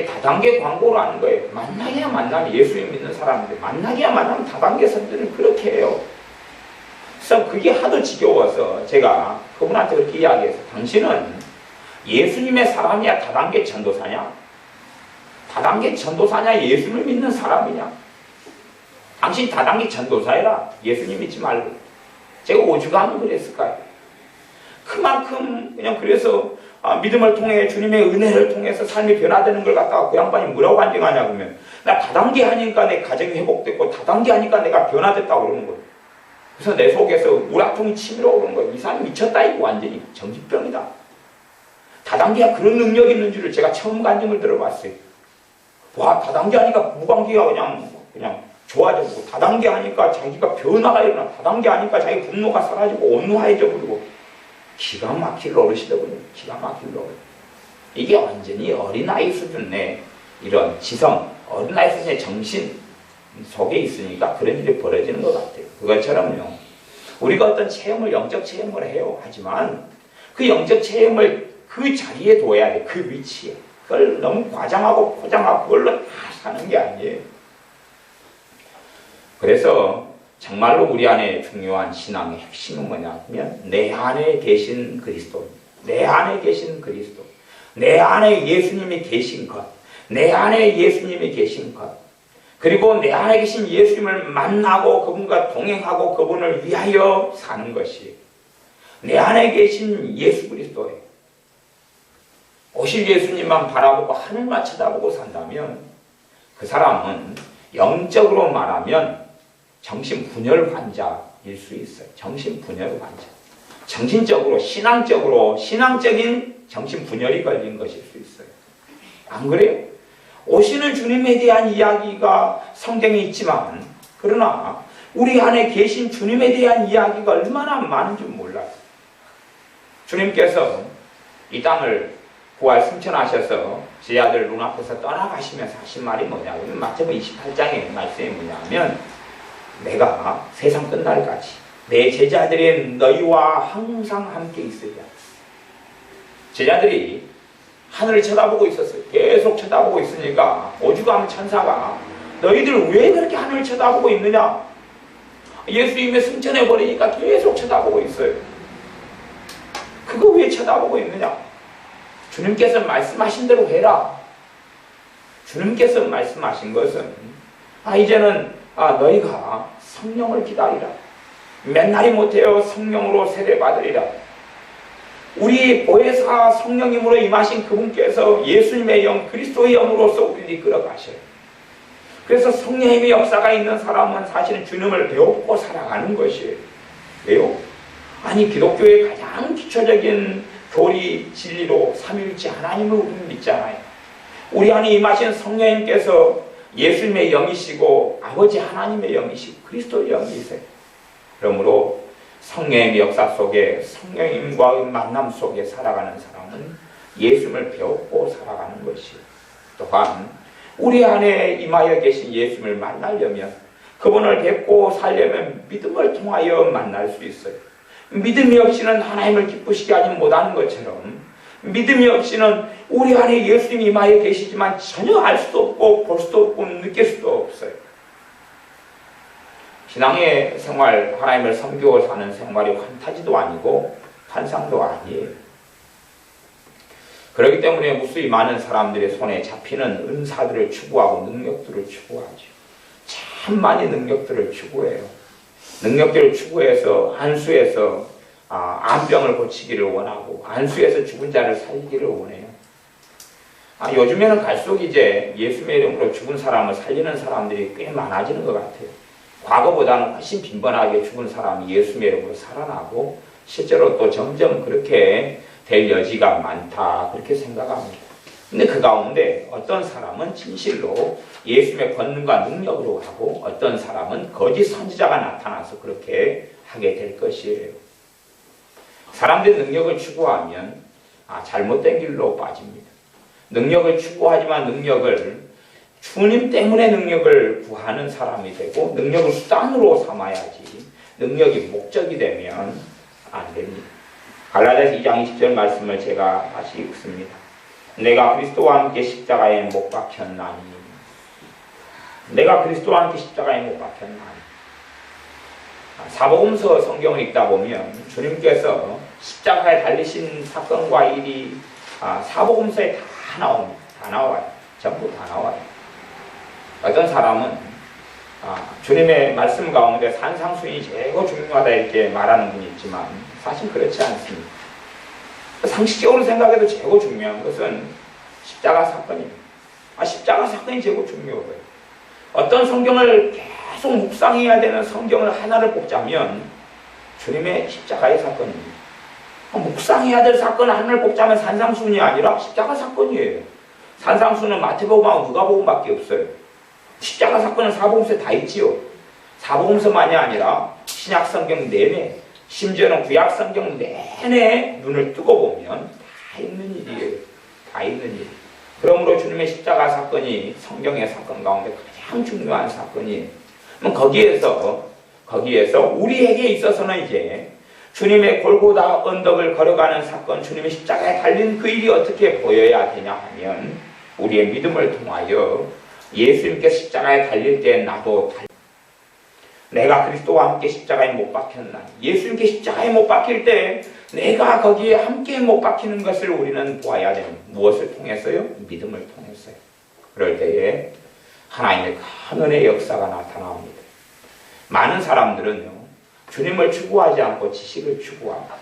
다단계 광고를 하는 거예요. 만나게야 만나면, 예수님 믿는 사람인데 만나게야 만나면 다단계 선들은 그렇게 해요. 그래서 그게 하도 지겨워서 제가 그분한테 그렇게 이야기해서, 당신은 예수님의 사람이야 다단계 전도사냐? 다단계 전도사냐 예수님을 믿는 사람이냐? 당신 다단계 전도사해라. 예수님 믿지 말고. 제가 오죽하면 그랬을까요? 그만큼 그냥 그래서 믿음을 통해 주님의 은혜를 통해서 삶이 변화되는 걸 갖다가 그 양반이 뭐라고 간증하냐 그러면, 나 다단계 하니까 내 가정이 회복됐고 다단계 하니까 내가 변화됐다고 그러는 거예요. 그래서 내 속에서 우라통이 치밀어 오르는 거예요. 이 사람이 미쳤다, 이거 완전히 정신병이다. 다단계가 그런 능력이 있는 줄을 제가 처음 간증을 들어봤어요. 와, 다단계 하니까 무관계가 그냥 좋아지고, 다단계 하니까 자기가 변화가 일어나, 다단계 하니까 자기 분노가 사라지고 온화해져 버리고, 기가 막힐 노릇이더군요. 기가 막힐 노릇. 이게 완전히 어린아이 수준의 이런 지성, 어린아이 수준의 정신 속에 있으니까 그런 일이 벌어지는 것 같아요. 그것처럼요, 우리가 어떤 체험을, 영적 체험을 해요. 하지만 그 영적 체험을 그 자리에 둬야 돼. 그 위치에. 그걸 너무 과장하고 포장하고 그걸로 다 사는 게 아니에요. 그래서 정말로 우리 안에 중요한 신앙의 핵심은 뭐냐면 내 안에 계신 그리스도입니다. 내 안에 계신 그리스도. 내 안에 예수님이 계신 것. 내 안에 예수님이 계신 것. 그리고 내 안에 계신 예수님을 만나고 그분과 동행하고 그분을 위하여 사는 것이 내 안에 계신 예수 그리스도예요. 오실 예수님만 바라보고 하늘만 쳐다보고 산다면 그 사람은 영적으로 말하면 정신분열 환자일 수 있어요. 정신분열 환자. 정신적으로, 신앙적인 정신분열이 걸린 것일 수 있어요. 안 그래요? 오시는 주님에 대한 이야기가 성경에 있지만, 그러나 우리 안에 계신 주님에 대한 이야기가 얼마나 많은지 몰라요. 주님께서 이 땅을 부활 승천하셔서 제 아들 눈앞에서 떠나가시면서 하신 말이 뭐냐면, 마태복음 28장의 말씀이 뭐냐면, 내가 세상 끝날까지 내 제자들이 너희와 항상 함께 있으리라. 제자들이 하늘을 쳐다보고 있었어요. 계속 쳐다보고 있으니까 오죽하면 천사가 너희들 왜 그렇게 하늘을 쳐다보고 있느냐? 예수님이 승천해버리니까 계속 쳐다보고 있어요. 그거 왜 쳐다보고 있느냐? 주님께서 말씀하신 대로 해라. 주님께서 말씀하신 것은 이제는 너희가 성령을 기다리라. 맨날이 못해요. 성령으로 세례받으리라. 우리 보혜사 성령님으로 임하신 그분께서 예수님의 영, 그리스도의 영으로서 우리를 이끌어 가셔요. 그래서 성령님의 역사가 있는 사람은 사실은 주님을 배우고 살아가는 것이에요. 왜요? 기독교의 가장 기초적인 교리, 진리로 삼위일체 하나님을 우리는 믿잖아요. 우리 안에 임하신 성령님께서 예수님의 영이시고 아버지 하나님의 영이시고 그리스도의 영이세요. 그러므로 성령의 역사 속에 성령님과의 만남 속에 살아가는 사람은 예수님을 배우고 살아가는 것이에요. 또한 우리 안에 임하여 계신 예수님을 만나려면 그분을 뵙고 살려면 믿음을 통하여 만날 수 있어요. 믿음이 없이는 하나님을 기쁘시게 하지 못하는 것처럼 믿음이 없이는 우리 안에 예수님이 임하여 계시지만 전혀 알 수도 없고 볼 수도 없고 느낄 수도 없어요. 신앙의 생활, 하나님을 섬기고 사는 생활이 환타지도 아니고 환상도 아니에요. 그렇기 때문에 무수히 많은 사람들의 손에 잡히는 은사들을 추구하고 능력들을 추구하죠. 참 많이 능력들을 추구해요. 능력들을 추구해서 안수해서 암병을 고치기를 원하고 안수해서 죽은 자를 살리기를 원해요. 요즘에는 갈수록 이제 예수님의 이름으로 죽은 사람을 살리는 사람들이 꽤 많아지는 것 같아요. 과거보다는 훨씬 빈번하게 죽은 사람이 예수님의 이름으로 살아나고 실제로 또 점점 그렇게 될 여지가 많다 그렇게 생각합니다. 근데 그 가운데 어떤 사람은 진실로 예수님의 권능과 능력으로 하고 어떤 사람은 거짓 선지자가 나타나서 그렇게 하게 될 것이에요. 사람들이 능력을 추구하면 잘못된 길로 빠집니다. 능력을 추구하지만 능력을 주님 때문에 능력을 구하는 사람이 되고 능력을 수단으로 삼아야지 능력이 목적이 되면 안 됩니다. 갈라디아서 2장 20절 말씀을 제가 다시 읽습니다. 내가 그리스도와 함께 십자가에 못 박혔나니 내가 그리스도와 함께 십자가에 못 박혔나니 사복음서 성경을 읽다 보면 주님께서 십자가에 달리신 사건과 일이 사복음서에 다 나옵니다. 다 나와요. 전부 다 나와요. 어떤 사람은 주님의 말씀 가운데 산상수훈이 최고 중요하다 이렇게 말하는 분이 있지만 사실 그렇지 않습니다. 상식적으로 생각해도 최고 중요한 것은 십자가 사건입니다. 십자가 사건이 최고 중요해요. 어떤 성경을 계속 묵상해야 되는 성경을 하나를 뽑자면 주님의 십자가의 사건입니다. 묵상해야 될 사건 하나를 뽑자면 산상수훈이 아니라 십자가 사건이에요. 산상수훈은 마태복음하고 누가복음밖에 없어요. 십자가 사건은 사복음서에 다 있지요. 사복음서만이 아니라 신약성경 내내 심지어는 구약성경 내내 눈을 뜨고 보면 다 있는 일이에요. 다 있는 일. 그러므로 주님의 십자가 사건이 성경의 사건 가운데 가장 중요한 사건이에요. 그럼 거기에서 우리에게 있어서는 이제 주님의 골고다 언덕을 걸어가는 사건, 주님의 십자가에 달린 그 일이 어떻게 보여야 되냐 하면 우리의 믿음을 통하여 예수님께 십자가에 달릴 때 나도 내가 그리스도와 함께 십자가에 못 박혔나. 예수님께 십자가에 못 박힐 때 내가 거기에 함께 못 박히는 것을 우리는 보아야 됩니다. 무엇을 통해서요? 믿음을 통해서요. 그럴 때에 하나님의 큰 은혜의 역사가 나타납니다. 많은 사람들은요, 주님을 추구하지 않고 지식을 추구합니다.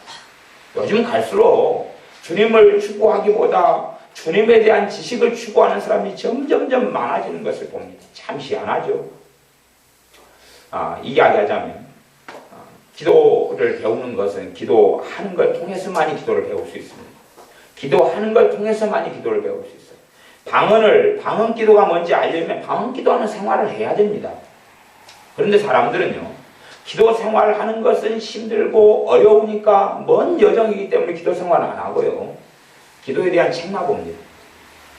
요즘 갈수록 주님을 추구하기보다 주님에 대한 지식을 추구하는 사람이 점점점 많아지는 것을 봅니다. 참 희한하죠. 이야기하자면 기도를 배우는 것은 기도하는 걸 통해서만이 기도를 배울 수 있습니다. 기도하는 걸 통해서만이 기도를 배울 수 있어요. 방언 기도가 뭔지 알려면 방언 기도하는 생활을 해야 됩니다. 그런데 사람들은요, 기도 생활을 하는 것은 힘들고 어려우니까 먼 여정이기 때문에 기도 생활을 안 하고요. 기도에 대한 책만 봅니다.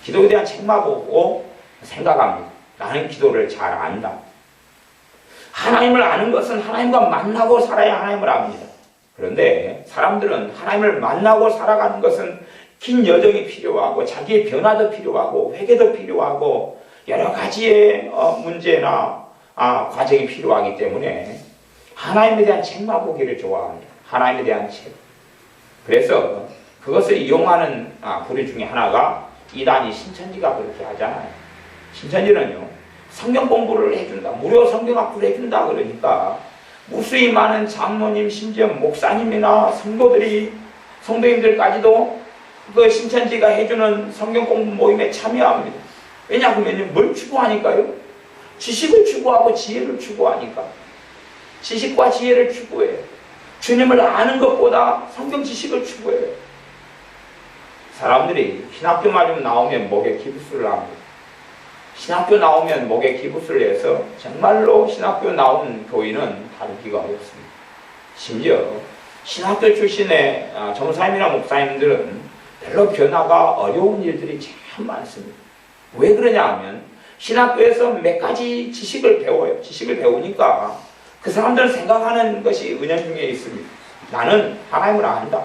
기도에 대한 책만 보고 생각합니다. 나는 기도를 잘 안다. 하나님을 아는 것은 하나님과 만나고 살아야 하나님을 압니다. 그런데 사람들은 하나님을 만나고 살아가는 것은 긴 여정이 필요하고 자기의 변화도 필요하고 회개도 필요하고 여러 가지의 문제나 과정이 필요하기 때문에 하나님에 대한 책만 보기를 좋아합니다. 하나님에 대한 책. 그래서 그것을 이용하는 부류 중에 하나가 이단이 신천지가 그렇게 하잖아요. 신천지는요, 성경 공부를 해준다, 무료 성경 학부를 해준다 그러니까 무수히 많은 장로님, 심지어 목사님이나 성도님들까지도 그 신천지가 해주는 성경 공부 모임에 참여합니다. 왜냐하면 뭘 추구하니까요? 지식을 추구하고 지혜를 추구하니까. 지식과 지혜를 추구해요. 주님을 아는 것보다 성경 지식을 추구해요. 사람들이 신학교만 좀 나오면 목에 기부스를 합니다. 신학교 나오면 목에 기부스를 해서 정말로 신학교 나온 교인은 다루기가 어렵습니다. 심지어 신학교 출신의 전사님이나 목사님들은 별로 변화가 어려운 일들이 참 많습니다. 왜 그러냐 하면 신학교에서 몇 가지 지식을 배워요. 지식을 배우니까 그 사람들은 생각하는 것이 은연중에 있습니다. 나는 하나님을 안다.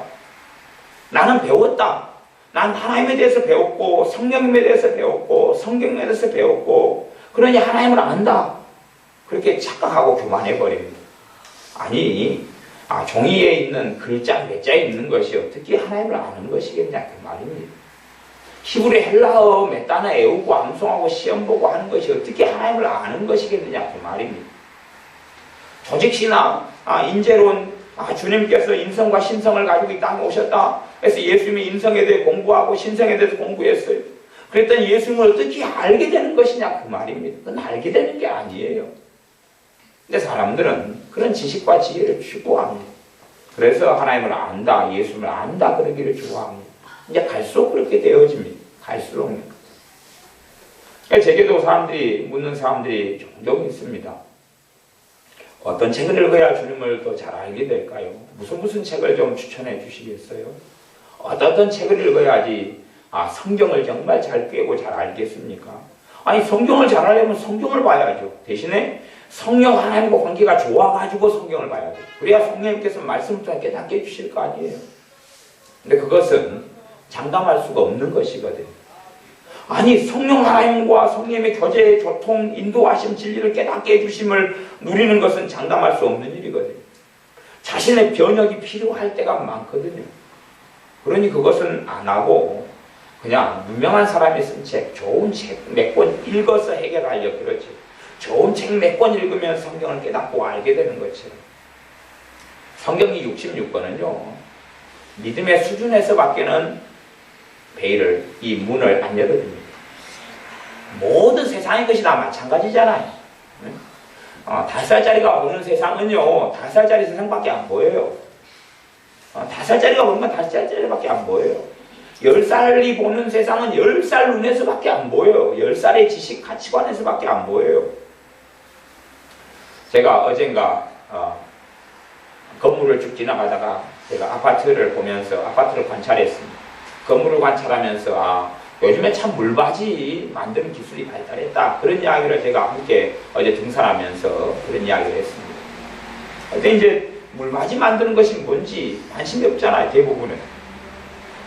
나는 배웠다. 난 하나님에 대해서 배웠고 성령님에 대해서 배웠고 성경에 대해서 배웠고 그러니 하나님을 안다. 그렇게 착각하고 교만해버립니다. 아니 종이에 있는 글자 몇 자에 있는 것이 어떻게 하나님을 아는 것이겠냐 그 말입니다. 히브리 헬라어 몇 단어 외우고 암송하고 시험 보고 하는 것이 어떻게 하나님을 아는 것이겠느냐 그 말입니다. 조직신앙, 인재론, 주님께서 인성과 신성을 가지고 이 땅에 오셨다. 그래서 예수님이 인성에 대해 공부하고 신성에 대해서 공부했어요. 그랬더니 예수님을 어떻게 알게 되는 것이냐 그 말입니다. 그건 알게 되는 게 아니에요. 근데 사람들은 그런 지식과 지혜를 추구합니다. 그래서 하나님을 안다, 예수님을 안다 그러기를 좋아합니다. 이제 갈수록 그렇게 되어집니다. 갈수록요. 제게도 묻는 사람들이 종종 있습니다. 어떤 책을 읽어야 주님을 더 잘 알게 될까요? 무슨 책을 좀 추천해 주시겠어요? 어떤 책을 읽어야지 성경을 정말 잘 꿰고 잘 알겠습니까? 아니 성경을 잘 알려면 성경을 봐야죠. 대신에 성령 하나님과 관계가 좋아가지고 성경을 봐야 돼요. 그래야 성령님께서 말씀을 좀 깨닫게 해주실 거 아니에요. 근데 그것은 장담할 수가 없는 것이거든요. 아니 성령 하나님과 성령님의 교제, 교통, 인도하심, 진리를 깨닫게 해주심을 누리는 것은 장담할 수 없는 일이거든요. 자신의 변혁이 필요할 때가 많거든요. 그러니 그것은 안 하고 그냥 유명한 사람이 쓴 책, 좋은 책 몇 권 읽어서 해결하려 그러지. 좋은 책 몇 권 읽으면 성경을 깨닫고 알게 되는 것처럼. 성경이 66권은요. 믿음의 수준에서밖에는 이 문을 안 열어줍니다. 모든 세상의 것이 다 마찬가지잖아요. 5살짜리가 보는 세상은요, 5살짜리 세상밖에 안 보여요. 5살짜리가 보는 건 5살짜리밖에 안 보여요. 10살이 보는 세상은 10살 눈에서밖에 안 보여요. 10살의 지식 가치관에서밖에 안 보여요. 제가 어젠가 건물을 쭉 지나가다가 제가 아파트를 보면서 아파트를 관찰했습니다. 건물을 관찰하면서 요즘에 참 물바지 만드는 기술이 발달했다. 그런 이야기를 제가 함께 어제 등산하면서 그런 이야기를 했습니다. 근데 이제 물바지 만드는 것이 뭔지 관심이 없잖아요. 대부분은.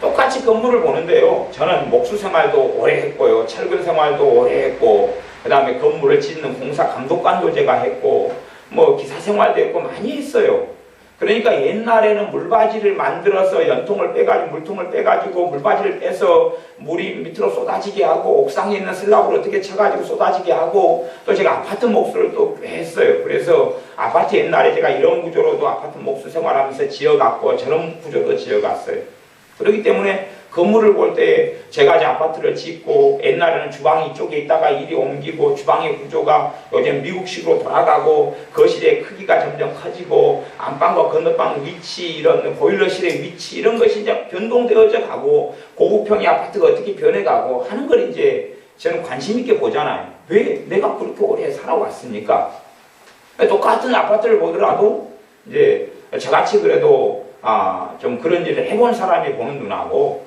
똑같이 건물을 보는데요. 저는 목수 생활도 오래 했고요. 철근 생활도 오래 했고 그 다음에 건물을 짓는 공사 감독관도 제가 했고 뭐 기사 생활도 했고 많이 했어요. 그러니까 옛날에는 물바지를 만들어서 연통을 빼가지고 물통을 빼가지고 물바지를 빼서 물이 밑으로 쏟아지게 하고 옥상에 있는 슬라브를 어떻게 쳐가지고 쏟아지게 하고 또 제가 아파트 목수를 또 했어요. 그래서 아파트 옛날에 제가 이런 구조로도 아파트 목수 생활하면서 지어갔고 저런 구조도 지어갔어요. 그렇기 때문에 건물을 볼 때 제가 이제 아파트를 짓고 옛날에는 주방이 이쪽에 있다가 이리 옮기고 주방의 구조가 요즘 미국식으로 돌아가고 거실의 크기가 점점 커지고 안방과 건너방 위치 이런 보일러실의 위치 이런 것이 이제 변동되어져 가고 고급형의 아파트가 어떻게 변해가고 하는 걸 이제 저는 관심 있게 보잖아요. 왜 내가 그렇게 오래 살아왔습니까? 똑같은 아파트를 보더라도 이제 저같이 그래도 좀 그런 일을 해본 사람이 보는 눈하고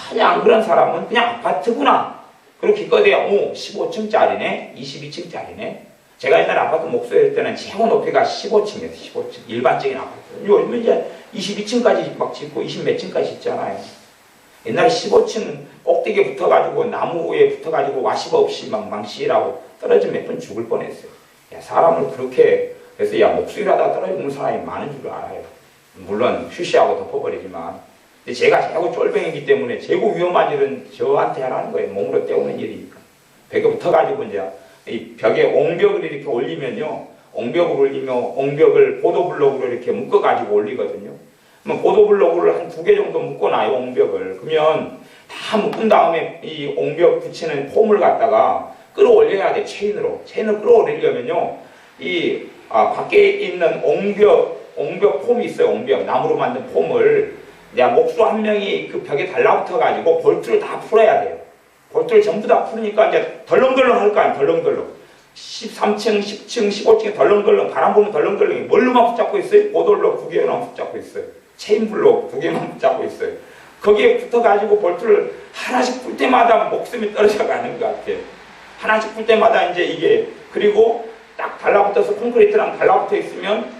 전혀 안 그런 사람은 그냥 아파트구나. 그리고 기껏해야 15층짜리네 22층짜리네. 제가 옛날에 아파트 목소리할 때는 최고 높이가 15층이었어요. 15층 일반적인 아파트. 요즘 이제 22층까지 막 짓고 20몇 층까지 짓잖아요. 옛날에 15층 꼭대기에 붙어가지고 나무 위에 붙어가지고 와시가 없이 막 망치라고 떨어지면 몇 번 죽을 뻔했어요. 야, 사람을 그렇게 그래서 목소리하다 떨어지는 사람이 많은 줄 알아요. 물론 휴시하고 덮어버리지만, 근데 제가 최고 쫄병이기 때문에 최고 위험한 일은 저한테 하라는 거예요. 몸으로 때우는 일이니까. 벽에 붙어가지고 이제 이 벽에 옹벽을 이렇게 올리면요, 옹벽을 올리면 옹벽을 보도블록으로 이렇게 묶어가지고 올리거든요. 그러면 보도블록을 한 2개 정도 묶어놔요, 옹벽을. 그러면 다 묶은 다음에 이 옹벽 붙이는 폼을 갖다가 끌어올려야 돼, 체인으로. 체인을 끌어올리려면요, 밖에 있는 옹벽 폼이 있어요, 옹벽. 나무로 만든 폼을. 내가 목수 한 명이 그 벽에 달라붙어가지고 볼트를 다 풀어야 돼요. 볼트를 전부 다 풀으니까 이제 덜렁덜렁 할 거 아니에요, 덜렁덜렁. 13층, 10층, 15층에 덜렁덜렁, 바람 보면 덜렁덜렁이 뭘로만 붙잡고 있어요? 보도블록 2개만 붙잡고 있어요. 체인블록 2개만 붙잡고 있어요. 거기에 붙어가지고 볼트를 하나씩 풀 때마다 목숨이 떨어져 가는 것 같아요. 하나씩 풀 때마다 이제 이게, 그리고 딱 달라붙어서 콘크리트랑 달라붙어 있으면,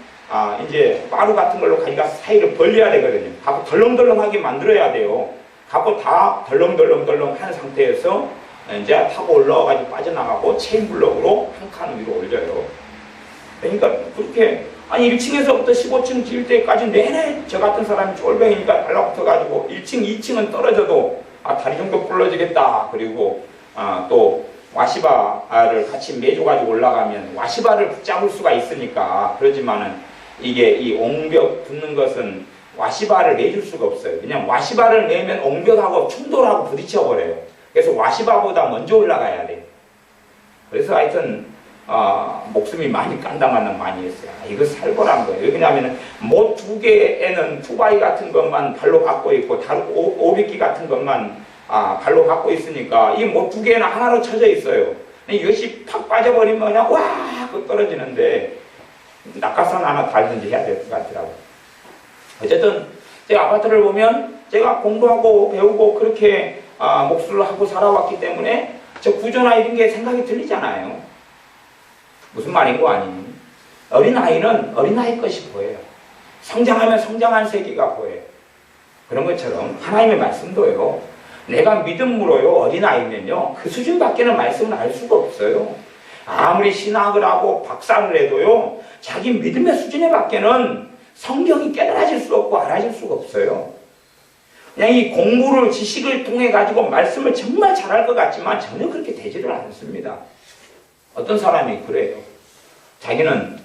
이제 빠루 같은 걸로 가지가 사이를 벌려야 되거든요. 갖고 덜렁덜렁하게 만들어야 돼요. 갖고 다 덜렁덜렁 한 상태에서 이제 타고 올라와가지고 빠져나가고 체인블록으로 한 칸 위로 올려요. 그러니까 그렇게, 1층에서부터 15층 지을 때까지 내내 저 같은 사람이 쫄병이니까 달라붙어가지고 1층, 2층은 떨어져도 다리 정도 부러지겠다. 그리고 또 와시바를 같이 매줘가지고 올라가면 와시바를 붙잡을 수가 있으니까. 그러지만은 이게 이 옹벽 붙는 것은 와시바를 매줄 수가 없어요. 그냥 와시바를 매면 옹벽하고 충돌하고 부딪혀버려요. 그래서 와시바보다 먼저 올라가야 돼요. 그래서 하여튼 목숨이 많이 깐당간당 많이 했어요. 이거 살벌한 거예요. 왜냐하면 못 2개에는 투바이 같은 것만 발로 갖고 있고 오비끼 같은 것만 발로 갖고 있으니까 이 못 2개에는 하나로 쳐져 있어요. 이것이 팍 빠져버리면 그냥 와! 그 떨어지는데 낙하산 하나 달든지 해야 될 것 같더라고요. 어쨌든 제 아파트를 보면 제가 공부하고 배우고 그렇게 목수를 하고 살아왔기 때문에 저 구조나 이런 게 생각이 들리잖아요. 무슨 말인 거 아니에요? 어린아이는 어린아이 것이 보여요. 성장하면 성장한 세계가 보여요. 그런 것처럼 하나님의 말씀도요, 내가 믿음으로요, 어린아이면요, 그 수준밖에는 말씀을 알 수가 없어요. 아무리 신학을 하고 박사를 해도요, 자기 믿음의 수준에 밖에는 성경이 깨달아질 수 없고 알아질 수가 없어요. 그냥 이 공부를, 지식을 통해 가지고 말씀을 정말 잘할 것 같지만 전혀 그렇게 되지를 않습니다. 어떤 사람이 그래요. 자기는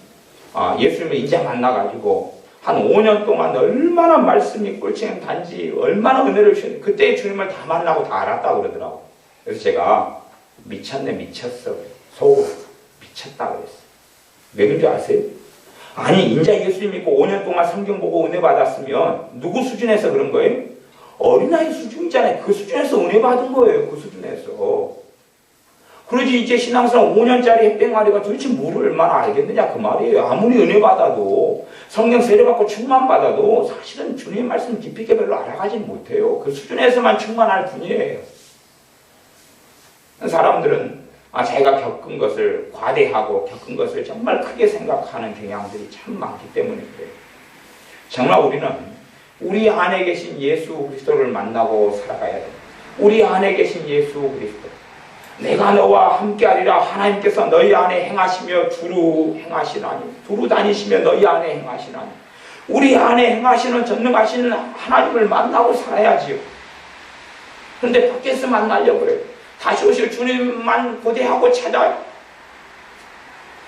예수님을 이제 만나가지고 한 5년 동안 얼마나 말씀이 꿀칭 단지 얼마나 은혜를 주셨는데 그때 주님을 다 만나고 다 알았다고 그러더라고. 그래서 제가 미쳤네, 미쳤어. 속으로 미쳤다 그랬어요. 왜 그런 줄 아세요? 아니, 인자 예수님 믿고 5년 동안 성경 보고 은혜 받았으면 누구 수준에서 그런 거예요? 어린아이 수준이잖아요. 그 수준에서 은혜 받은 거예요. 그 수준에서. 그러지 이제 신앙생활 5년짜리 햇병아리가 도대체 뭐를 얼마나 알겠느냐 그 말이에요. 아무리 은혜 받아도 성령 세례받고 충만 받아도 사실은 주님의 말씀 깊이 있게 별로 알아가지 못해요. 그 수준에서만 충만할 뿐이에요. 사람들은 자기가 겪은 것을 과대하고 겪은 것을 정말 크게 생각하는 경향들이 참 많기 때문에 그래요. 정말 우리는 우리 안에 계신 예수 그리스도를 만나고 살아가야 돼요. 우리 안에 계신 예수 그리스도. 내가 너와 함께하리라. 하나님께서 너희 안에 행하시며 두루 행하시나니, 두루 다니시며 너희 안에 행하시나니. 우리 안에 행하시는 전능하시는 하나님을 만나고 살아야지요. 그런데 밖에서 만나려고 그래요. 다시 오실 주님만 고대하고 찾아요.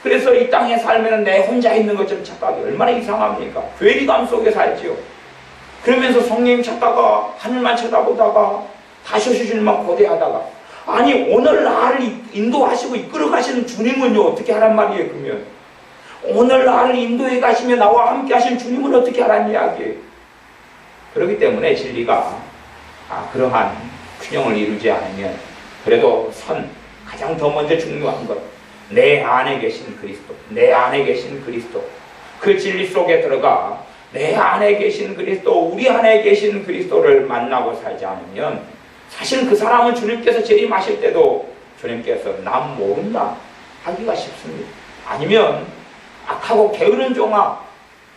그래서 이 땅에 살면 내 혼자 있는 것처럼 착각이 얼마나 이상합니까? 괴리감 속에 살지요. 그러면서 성령 찾다가 하늘만 쳐다보다가 다시 오실 주님만 고대하다가, 아니 오늘 나를 인도하시고 이끌어 가시는 주님은요 어떻게 하란 말이에요? 그러면 오늘 나를 인도해 가시며 나와 함께 하시는 주님은 어떻게 하란 이야기예요? 그렇기 때문에 진리가 그러한 균형을 이루지 않으면 그래도 가장 더 먼저 중요한 것, 내 안에 계신 그리스도, 내 안에 계신 그리스도, 그 진리 속에 들어가 내 안에 계신 그리스도, 우리 안에 계신 그리스도를 만나고 살지 않으면 사실 그 사람은 주님께서 재림하실 때도 주님께서 남 모른다 하기가 쉽습니다. 아니면 악하고 게으른 종아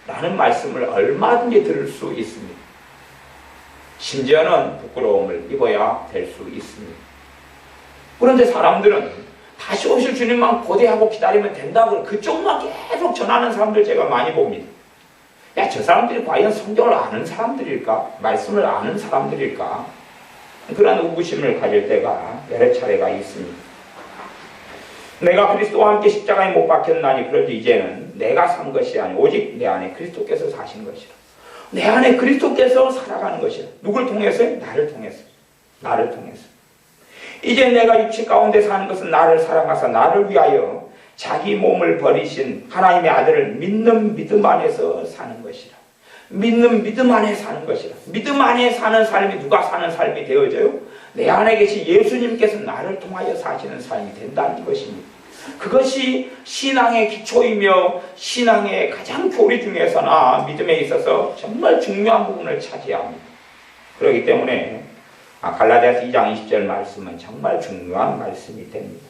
라는 말씀을 얼마든지 들을 수 있습니다. 심지어는 부끄러움을 입어야 될 수 있습니다. 그런데 사람들은 다시 오실 주님만 고대하고 기다리면 된다고 그쪽만 계속 전하는 사람들 제가 많이 봅니다. 야, 저 사람들이 과연 성경을 아는 사람들일까? 말씀을 아는 사람들일까? 그런 의구심을 가질 때가 여러 차례가 있습니다. 내가 그리스도와 함께 십자가에 못 박혔나니 그런데 이제는 내가 산 것이 아니 오직 내 안에 그리스도께서 사신 것이라. 내 안에 그리스도께서 살아가는 것이라. 누굴 통해서요? 나를 통해서. 나를 통해서. 이제 내가 육체 가운데 사는 것은 나를 사랑하사 나를 위하여 자기 몸을 버리신 하나님의 아들을 믿는 믿음 안에서 사는 것이라. 믿는 믿음 안에 사는 것이라. 믿음 안에 사는 삶이 누가 사는 삶이 되어져요? 내 안에 계신 예수님께서 나를 통하여 사시는 삶이 된다는 것입니다. 그것이 신앙의 기초이며 신앙의 가장 교리 중에서나 믿음에 있어서 정말 중요한 부분을 차지합니다. 그렇기 때문에 갈라디아서 2장 20절 말씀은 정말 중요한 말씀이 됩니다.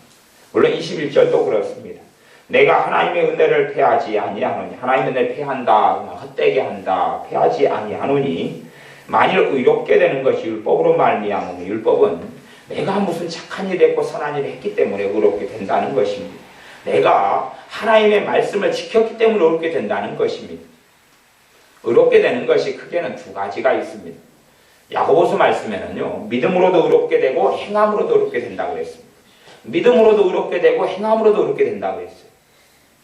물론 21절도 그렇습니다. 내가 하나님의 은혜를 패하지 아니하노니 하나님의 은혜를 패한다, 헛되게 한다, 패하지 아니하노니 만일 의롭게 되는 것이 율법으로 말미암으면 율법은 내가 무슨 착한 일을 했고 선한 일을 했기 때문에 의롭게 된다는 것입니다. 내가 하나님의 말씀을 지켰기 때문에 의롭게 된다는 것입니다. 의롭게 되는 것이 크게는 두 가지가 있습니다. 야고보서 말씀에는요, 믿음으로도 의롭게 되고 행함으로도 의롭게 된다고 그랬습니다. 믿음으로도 의롭게 되고 행함으로도 의롭게 된다고 했어요.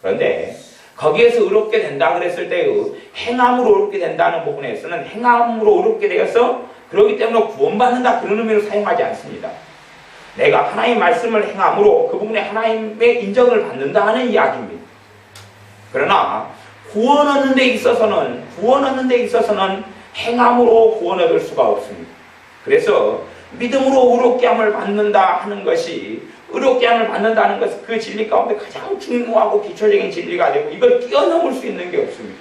그런데 거기에서 의롭게 된다 그랬을 때 행함으로 의롭게 된다는 부분에서는 행함으로 의롭게 되어서 그렇기 때문에 구원받는다 그런 의미로 사용하지 않습니다. 내가 하나님의 말씀을 행함으로 그 부분에 하나님의 인정을 받는다 하는 이야기입니다. 그러나 구원 얻는 데 있어서는 행함으로 구원 얻을 수가 없습니다. 그래서 믿음으로 의롭게 함을 받는다 하는 것이 의롭게 함을 받는다는 것은 그 진리 가운데 가장 중요하고 기초적인 진리가 되고 이걸 뛰어넘을 수 있는 게 없습니다.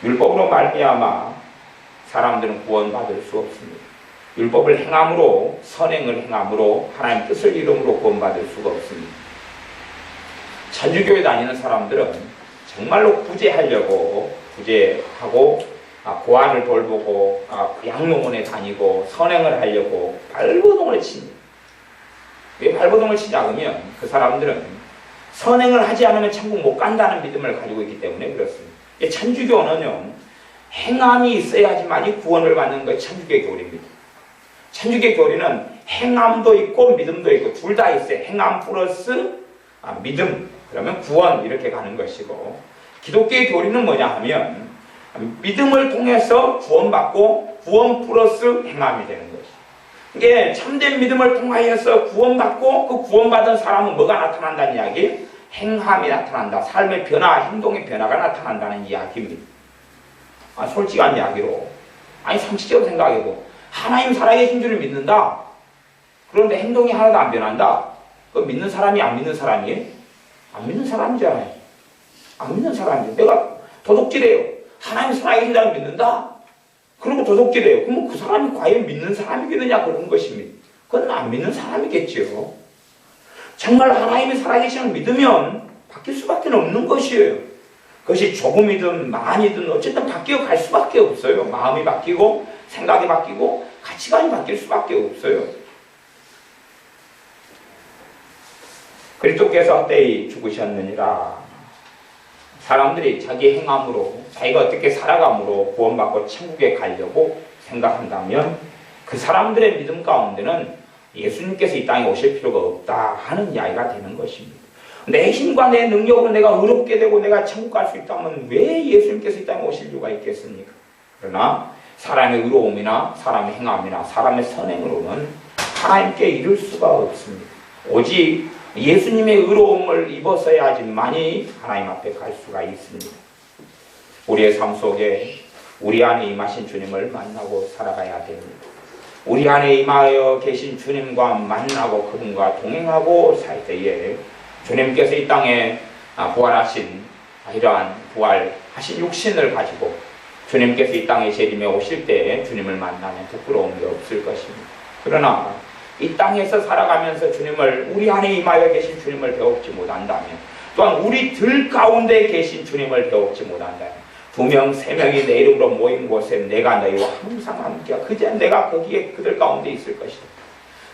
율법으로 말미암아 사람들은 구원받을 수 없습니다. 율법을 행함으로 선행을 행함으로 하나님 뜻을 이름으로 구원받을 수가 없습니다. 천주교에 다니는 사람들은 정말로 구제하고 고아를 돌보고 양로원에 다니고 선행을 하려고 발버둥을 칩니다. 왜 발버둥을 치냐 하면 그 사람들은 선행을 하지 않으면 천국 못 간다는 믿음을 가지고 있기 때문에 그렇습니다. 천주교는요, 행함이 있어야지만이 구원을 받는 것이 천주교의 교리입니다. 천주교의 교리는 행함도 있고 믿음도 있고 둘 다 있어요. 행함 플러스 믿음, 그러면 구원 이렇게 가는 것이고, 기독교의 교리는 뭐냐 하면 믿음을 통해서 구원받고 구원 플러스 행함이 되는 것이죠. 이게 참된 믿음을 통하여서 구원받고 그 구원받은 사람은 뭐가 나타난다는 이야기? 행함이 나타난다. 삶의 변화, 행동의 변화가 나타난다는 이야기입니다. 솔직한 이야기로, 상식적으로 생각해도 하나님 살아계신 줄을 믿는다. 그런데 행동이 하나도 안 변한다. 그 믿는 사람이 안 믿는 사람이에요? 안 믿는 사람이잖아요. 안 믿는 사람이에요. 내가 도둑질해요. 하나님 살아계신 자를 믿는다. 그리고 도둑질해요. 그러면 그 사람이 과연 믿는 사람이겠느냐 그런 것입니다. 그건 안 믿는 사람이겠지요. 정말 하나님이 살아계심을 믿으면 바뀔 수밖에 없는 것이에요. 그것이 조금이든 많이든 어쨌든 바뀌어 갈 수밖에 없어요. 마음이 바뀌고 생각이 바뀌고 가치관이 바뀔 수밖에 없어요. 그리스도께서 헛되이 죽으셨느니라. 사람들이 자기 행함으로 자기가 어떻게 살아감으로 구원받고 천국에 가려고 생각한다면 그 사람들의 믿음 가운데는 예수님께서 이 땅에 오실 필요가 없다 하는 이야기가 되는 것입니다. 내 힘과 내 능력으로 내가 의롭게 되고 내가 천국 갈 수 있다면 왜 예수님께서 이 땅에 오실 이유가 있겠습니까? 그러나 사람의 의로움이나 사람의 행함이나 사람의 선행으로는 하나님께 이룰 수가 없습니다. 오직 예수님의 의로움을 입어서야지만이 하나님 앞에 갈 수가 있습니다. 우리의 삶 속에 우리 안에 임하신 주님을 만나고 살아가야 됩니다. 우리 안에 임하여 계신 주님과 만나고 그분과 동행하고 살 때에 주님께서 이 땅에 부활하신 이러한 부활하신 육신을 가지고 주님께서 이 땅에 재림에 오실 때 주님을 만나면 부끄러움이 없을 것입니다. 그러나 이 땅에서 살아가면서 주님을 우리 안에 임하여 계신 주님을 배우지 못한다면 또한 우리들 가운데 계신 주님을 배우지 못한다면 2명, 3명이 내 이름으로 모인 곳에 내가 너희와 항상 함께하고 그저 내가 거기에 그들 가운데 있을 것이다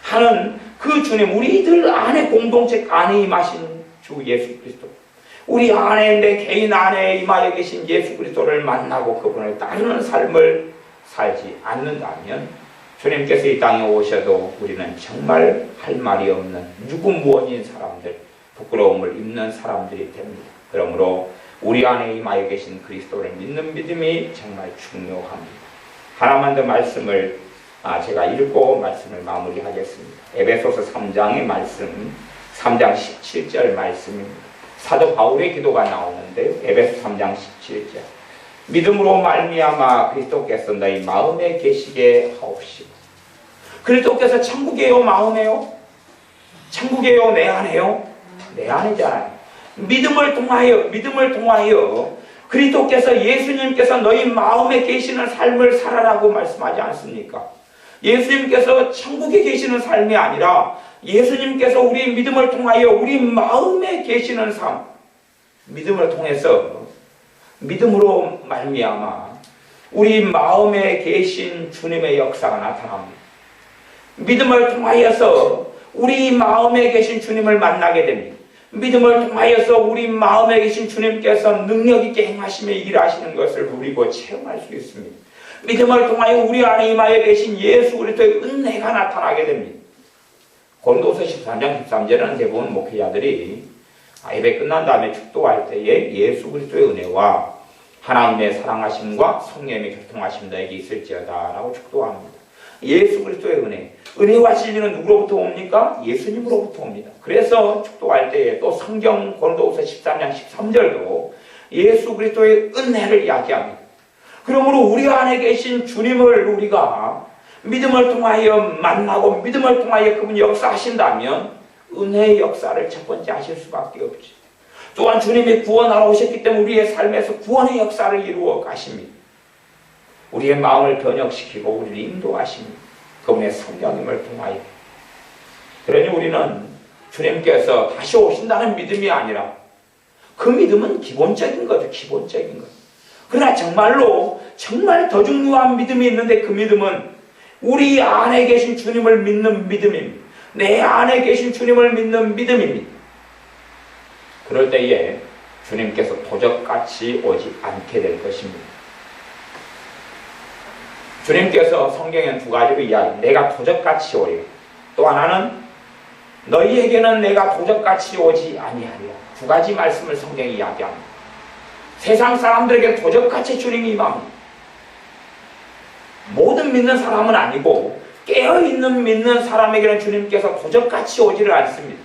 하는 그 주님, 우리들 안에 공동체 안에 임하신 주 예수 그리스도, 우리 안에, 내 개인 안에 임하여 계신 예수 그리스도를 만나고 그분을 따르는 삶을 살지 않는다면 주님께서 이 땅에 오셔도 우리는 정말 할 말이 없는 유구무원인 사람들, 부끄러움을 입는 사람들이 됩니다. 그러므로 우리 안에 임하여 계신 그리스도를 믿는 믿음이 정말 중요합니다. 하나만 더 말씀을 제가 읽고 말씀을 마무리하겠습니다. 에베소서 3장의 말씀, 3장 17절 말씀입니다. 사도 바울의 기도가 나오는데 에베소 3장 17절 믿음으로 말미암아 그리스도께서 너희 마음에 계시게 하옵시고. 그리스도께서 천국이에요, 마음에요? 천국이에요, 내 안에요? 내 안이잖아요. 믿음을 통하여 그리스도께서, 예수님께서 너희 마음에 계시는 삶을 살아라고 말씀하지 않습니까? 예수님께서 천국에 계시는 삶이 아니라 예수님께서 우리 믿음을 통하여 우리 마음에 계시는 삶, 믿음을 통해서, 믿음으로 말미암아 우리 마음에 계신 주님의 역사가 나타납니다. 믿음을 통하여서 우리 마음에 계신 주님을 만나게 됩니다. 믿음을 통하여서 우리 마음에 계신 주님께서 능력 있게 행하시며 일하시는 것을 누리고 체험할 수 있습니다. 믿음을 통하여 우리 안에 임하여 계신 예수 그리스도의 은혜가 나타나게 됩니다. 고린도서 13장 13절에는 대부분 목회자들이 예배 끝난 다음에 축도할 때에 예수 그리스도의 은혜와 하나님의 사랑하심과 성령의 교통하심 너에게 있을지어다 라고 축도합니다. 예수 그리스도의 은혜와 진리는 누구로부터 옵니까? 예수님으로부터 옵니다. 그래서 축도할 때에 또 성경 고린도후서 13장 13절도 예수 그리스도의 은혜를 이야기합니다. 그러므로 우리 안에 계신 주님을 우리가 믿음을 통하여 만나고 믿음을 통하여 그분이 역사하신다면 은혜의 역사를 첫 번째 하실 수밖에 없지. 또한 주님이 구원하러 오셨기 때문에 우리의 삶에서 구원의 역사를 이루어 가십니다. 우리의 마음을 변혁시키고 우리를 인도하십니다. 그분의 성령님을 통하여. 그러니 우리는 주님께서 다시 오신다는 믿음이 아니라 그 믿음은 기본적인 거죠. 기본적인 것. 그러나 정말 더 중요한 믿음이 있는데 그 믿음은 우리 안에 계신 주님을 믿는 믿음입니다. 내 안에 계신 주님을 믿는 믿음입니다. 그럴 때에 주님께서 도적같이 오지 않게 될 것입니다. 주님께서 성경에는 두 가지로 이야기합니다. 내가 도적같이 오리라. 또 하나는 너희에게는 내가 도적같이 오지 아니하리라. 두 가지 말씀을 성경이 이야기합니다. 세상 사람들에게 도적같이 주님이 임합니다. 모든 믿는 사람은 아니고 깨어있는 믿는 사람에게는 주님께서 도적같이 오지를 않습니다.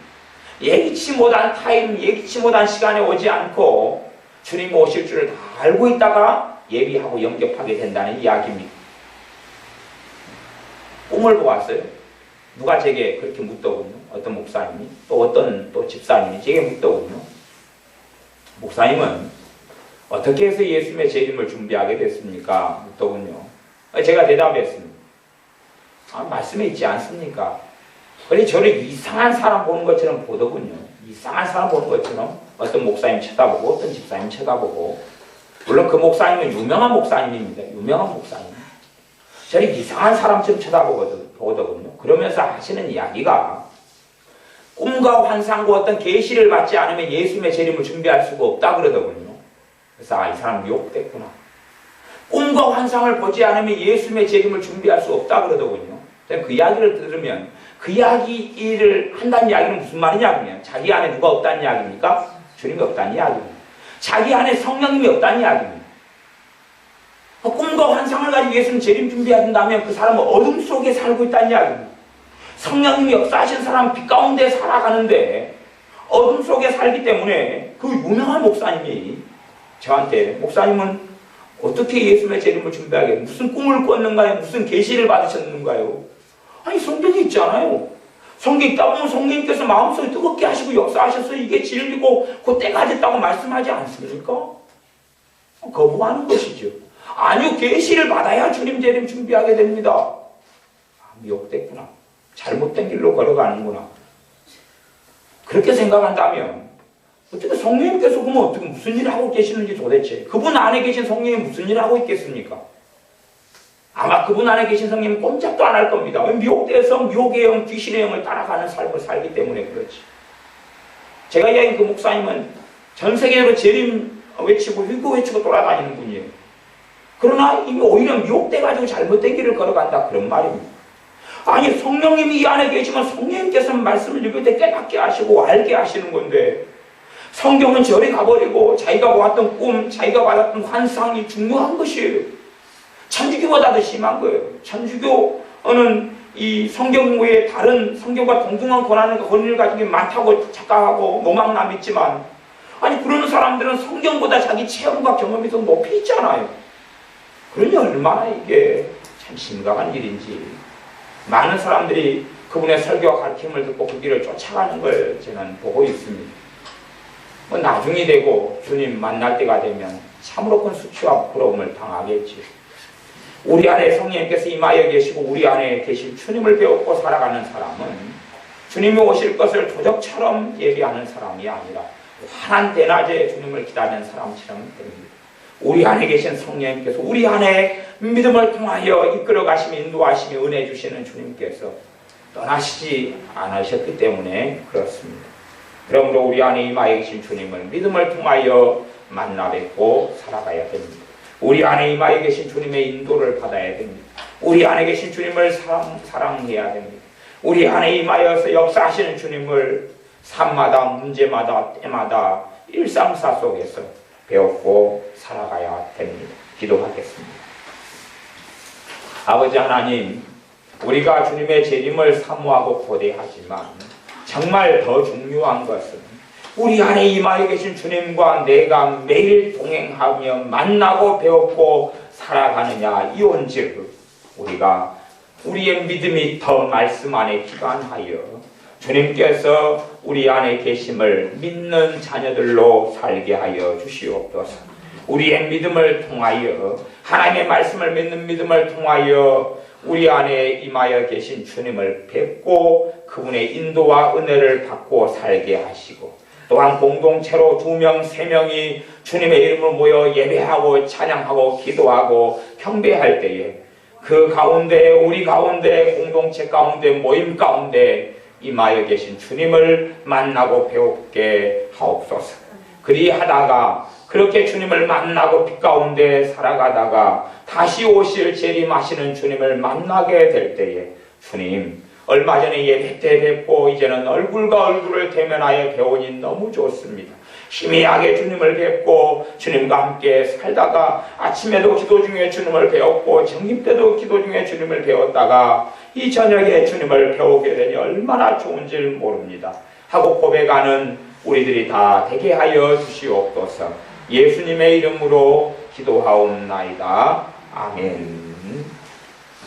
예기치 못한 타임, 예기치 못한 시간에 오지 않고 주님 오실 줄을 다 알고 있다가 예비하고 영접하게 된다는 이야기입니다. 꿈을 보았어요. 누가 제게 그렇게 묻더군요. 어떤 목사님이, 또 어떤 집사님이 제게 묻더군요. 목사님은 어떻게 해서 예수님의 재림을 준비하게 됐습니까? 묻더군요. 제가 대답했습니다. 말씀에 있지 않습니까? 그런데 저를 이상한 사람 보는 것처럼 보더군요. 이상한 사람 보는 것처럼 어떤 목사님 쳐다보고 어떤 집사님 쳐다보고, 물론 그 목사님은 유명한 목사님입니다. 유명한 목사님. 저를 이상한 사람처럼 쳐다보거든요. 그러면서 하시는 이야기가 꿈과 환상과 어떤 계시를 받지 않으면 예수님의 재림을 준비할 수가 없다 그러더군요. 그래서 이 사람 미혹됐구나. 꿈과 환상을 보지 않으면 예수님의 재림을 준비할 수 없다 그러더군요. 그 이야기를 들으면 그 이야기를 한다는 이야기는 무슨 말이냐면 자기 안에 누가 없다는 이야기입니까? 주님이 없다는 이야기입니다. 자기 안에 성령님이 없다는 이야기입니다. 꿈과 환상을 가지고 예수님 재림 준비해야 된다면 그 사람은 어둠 속에 살고 있다는 이야기입니다. 성령님이 역사하신 사람은 빛 가운데 살아가는데 어둠 속에 살기 때문에 그 유명한 목사님이 저한테, 목사님은 어떻게 예수님의 재림을 준비하게, 무슨 꿈을 꿨는가요? 무슨 계시를 받으셨는가요? 아니 성경이 있잖아요. 성경 있다 보면 성령님께서 마음속에 뜨겁게 하시고 역사하셔서 이게 진리고 그 때가 됐다고 말씀하지 않습니까? 거부하는 것이죠. 아니요, 계시를 받아야 주님 재림 준비하게 됩니다. 미혹됐구나. 잘못된 길로 걸어가는구나. 그렇게 생각한다면 어떻게 성령님께서 그러면 어떻게 무슨 일을 하고 계시는지 도대체, 그분 안에 계신 성령이 무슨 일을 하고 있겠습니까? 아마 그분 안에 계신 성령님은 꼼짝도 안 할 겁니다. 미혹돼서 미혹의 영, 귀신의 영을 따라가는 삶을 살기 때문에 그렇지. 제가 이야기한 그 목사님은 전 세계로 재림 외치고 위고 외치고 돌아다니는 분이에요. 그러나 이미 오히려 미혹돼가지고 잘못된 길을 걸어간다 그런 말입니다. 아니 성령님이 이 안에 계시면 성령님께서 말씀을 읽을 때 깨닫게 하시고 알게 하시는 건데 성경은 저리 가버리고 자기가 보았던 꿈, 자기가 받았던 환상이 중요한 것이에요. 천주교보다 더 심한 거예요. 천주교는 이 성경 외에 다른 성경과 동등한 권위를 가진 게 많다고 착각하고 노망남 있지만 아니 그런 사람들은 성경보다 자기 체험과 경험이 더 높이 있잖아요. 그러니 얼마나 이게 참 심각한 일인지 많은 사람들이 그분의 설교와 가르침을 듣고 그 길을 쫓아가는 걸 저는 보고 있습니다. 뭐 나중이 되고 주님 만날 때가 되면 참으로 큰 수치와 부러움을 당하겠지요. 우리 안에 성령님께서 임하여 계시고 우리 안에 계신 주님을 배웠고 살아가는 사람은 주님이 오실 것을 도적처럼 예비하는 사람이 아니라 환한 대낮에 주님을 기다리는 사람처럼 됩니다. 우리 안에 계신 성령님께서 우리 안에 믿음을 통하여 이끌어 가시며 인도하시며 은혜 주시는 주님께서 떠나시지 않으셨기 때문에 그렇습니다. 그러므로 우리 안에 임하여 계신 주님을 믿음을 통하여 만나 뵙고 살아가야 됩니다. 우리 안에 임하여 계신 주님의 인도를 받아야 됩니다. 우리 안에 계신 주님을 사랑해야 됩니다. 우리 안에 임하여서 역사하시는 주님을 삶마다 문제마다 때마다 일상사 속에서 배웠고 살아가야 됩니다. 기도하겠습니다. 아버지 하나님, 우리가 주님의 재림을 사모하고 고대하지만 정말 더 중요한 것은 우리 안에 임하여 계신 주님과 내가 매일 동행하며 만나고 배웠고 살아가느냐 이온즉 우리가 우리의 믿음이 더 말씀 안에 기반하여 주님께서 우리 안에 계심을 믿는 자녀들로 살게 하여 주시옵소서. 우리의 믿음을 통하여 하나님의 말씀을 믿는 믿음을 통하여 우리 안에 임하여 계신 주님을 뵙고 그분의 인도와 은혜를 받고 살게 하시고 또한 공동체로 2명, 3명이 주님의 이름으로 모여 예배하고 찬양하고 기도하고 경배할 때에 그 가운데 우리 가운데 공동체 가운데 모임 가운데 임하여 계신 주님을 만나고 배우게 하옵소서. 그리하다가 그렇게 주님을 만나고 빛 가운데 살아가다가 다시 오실 재림하시는 주님을 만나게 될 때에 주님 얼마 전에 예배 때 뵙고 이제는 얼굴과 얼굴을 대면하여 배우니 너무 좋습니다. 희미하게 주님을 뵙고 주님과 함께 살다가 아침에도 기도 중에 주님을 배웠고 점심 때도 기도 중에 주님을 배웠다가 이 저녁에 주님을 배우게 되니 얼마나 좋은지 모릅니다. 하고 고백하는 우리들이 다 되게 하여 주시옵소서. 예수님의 이름으로 기도하옵나이다. 아멘.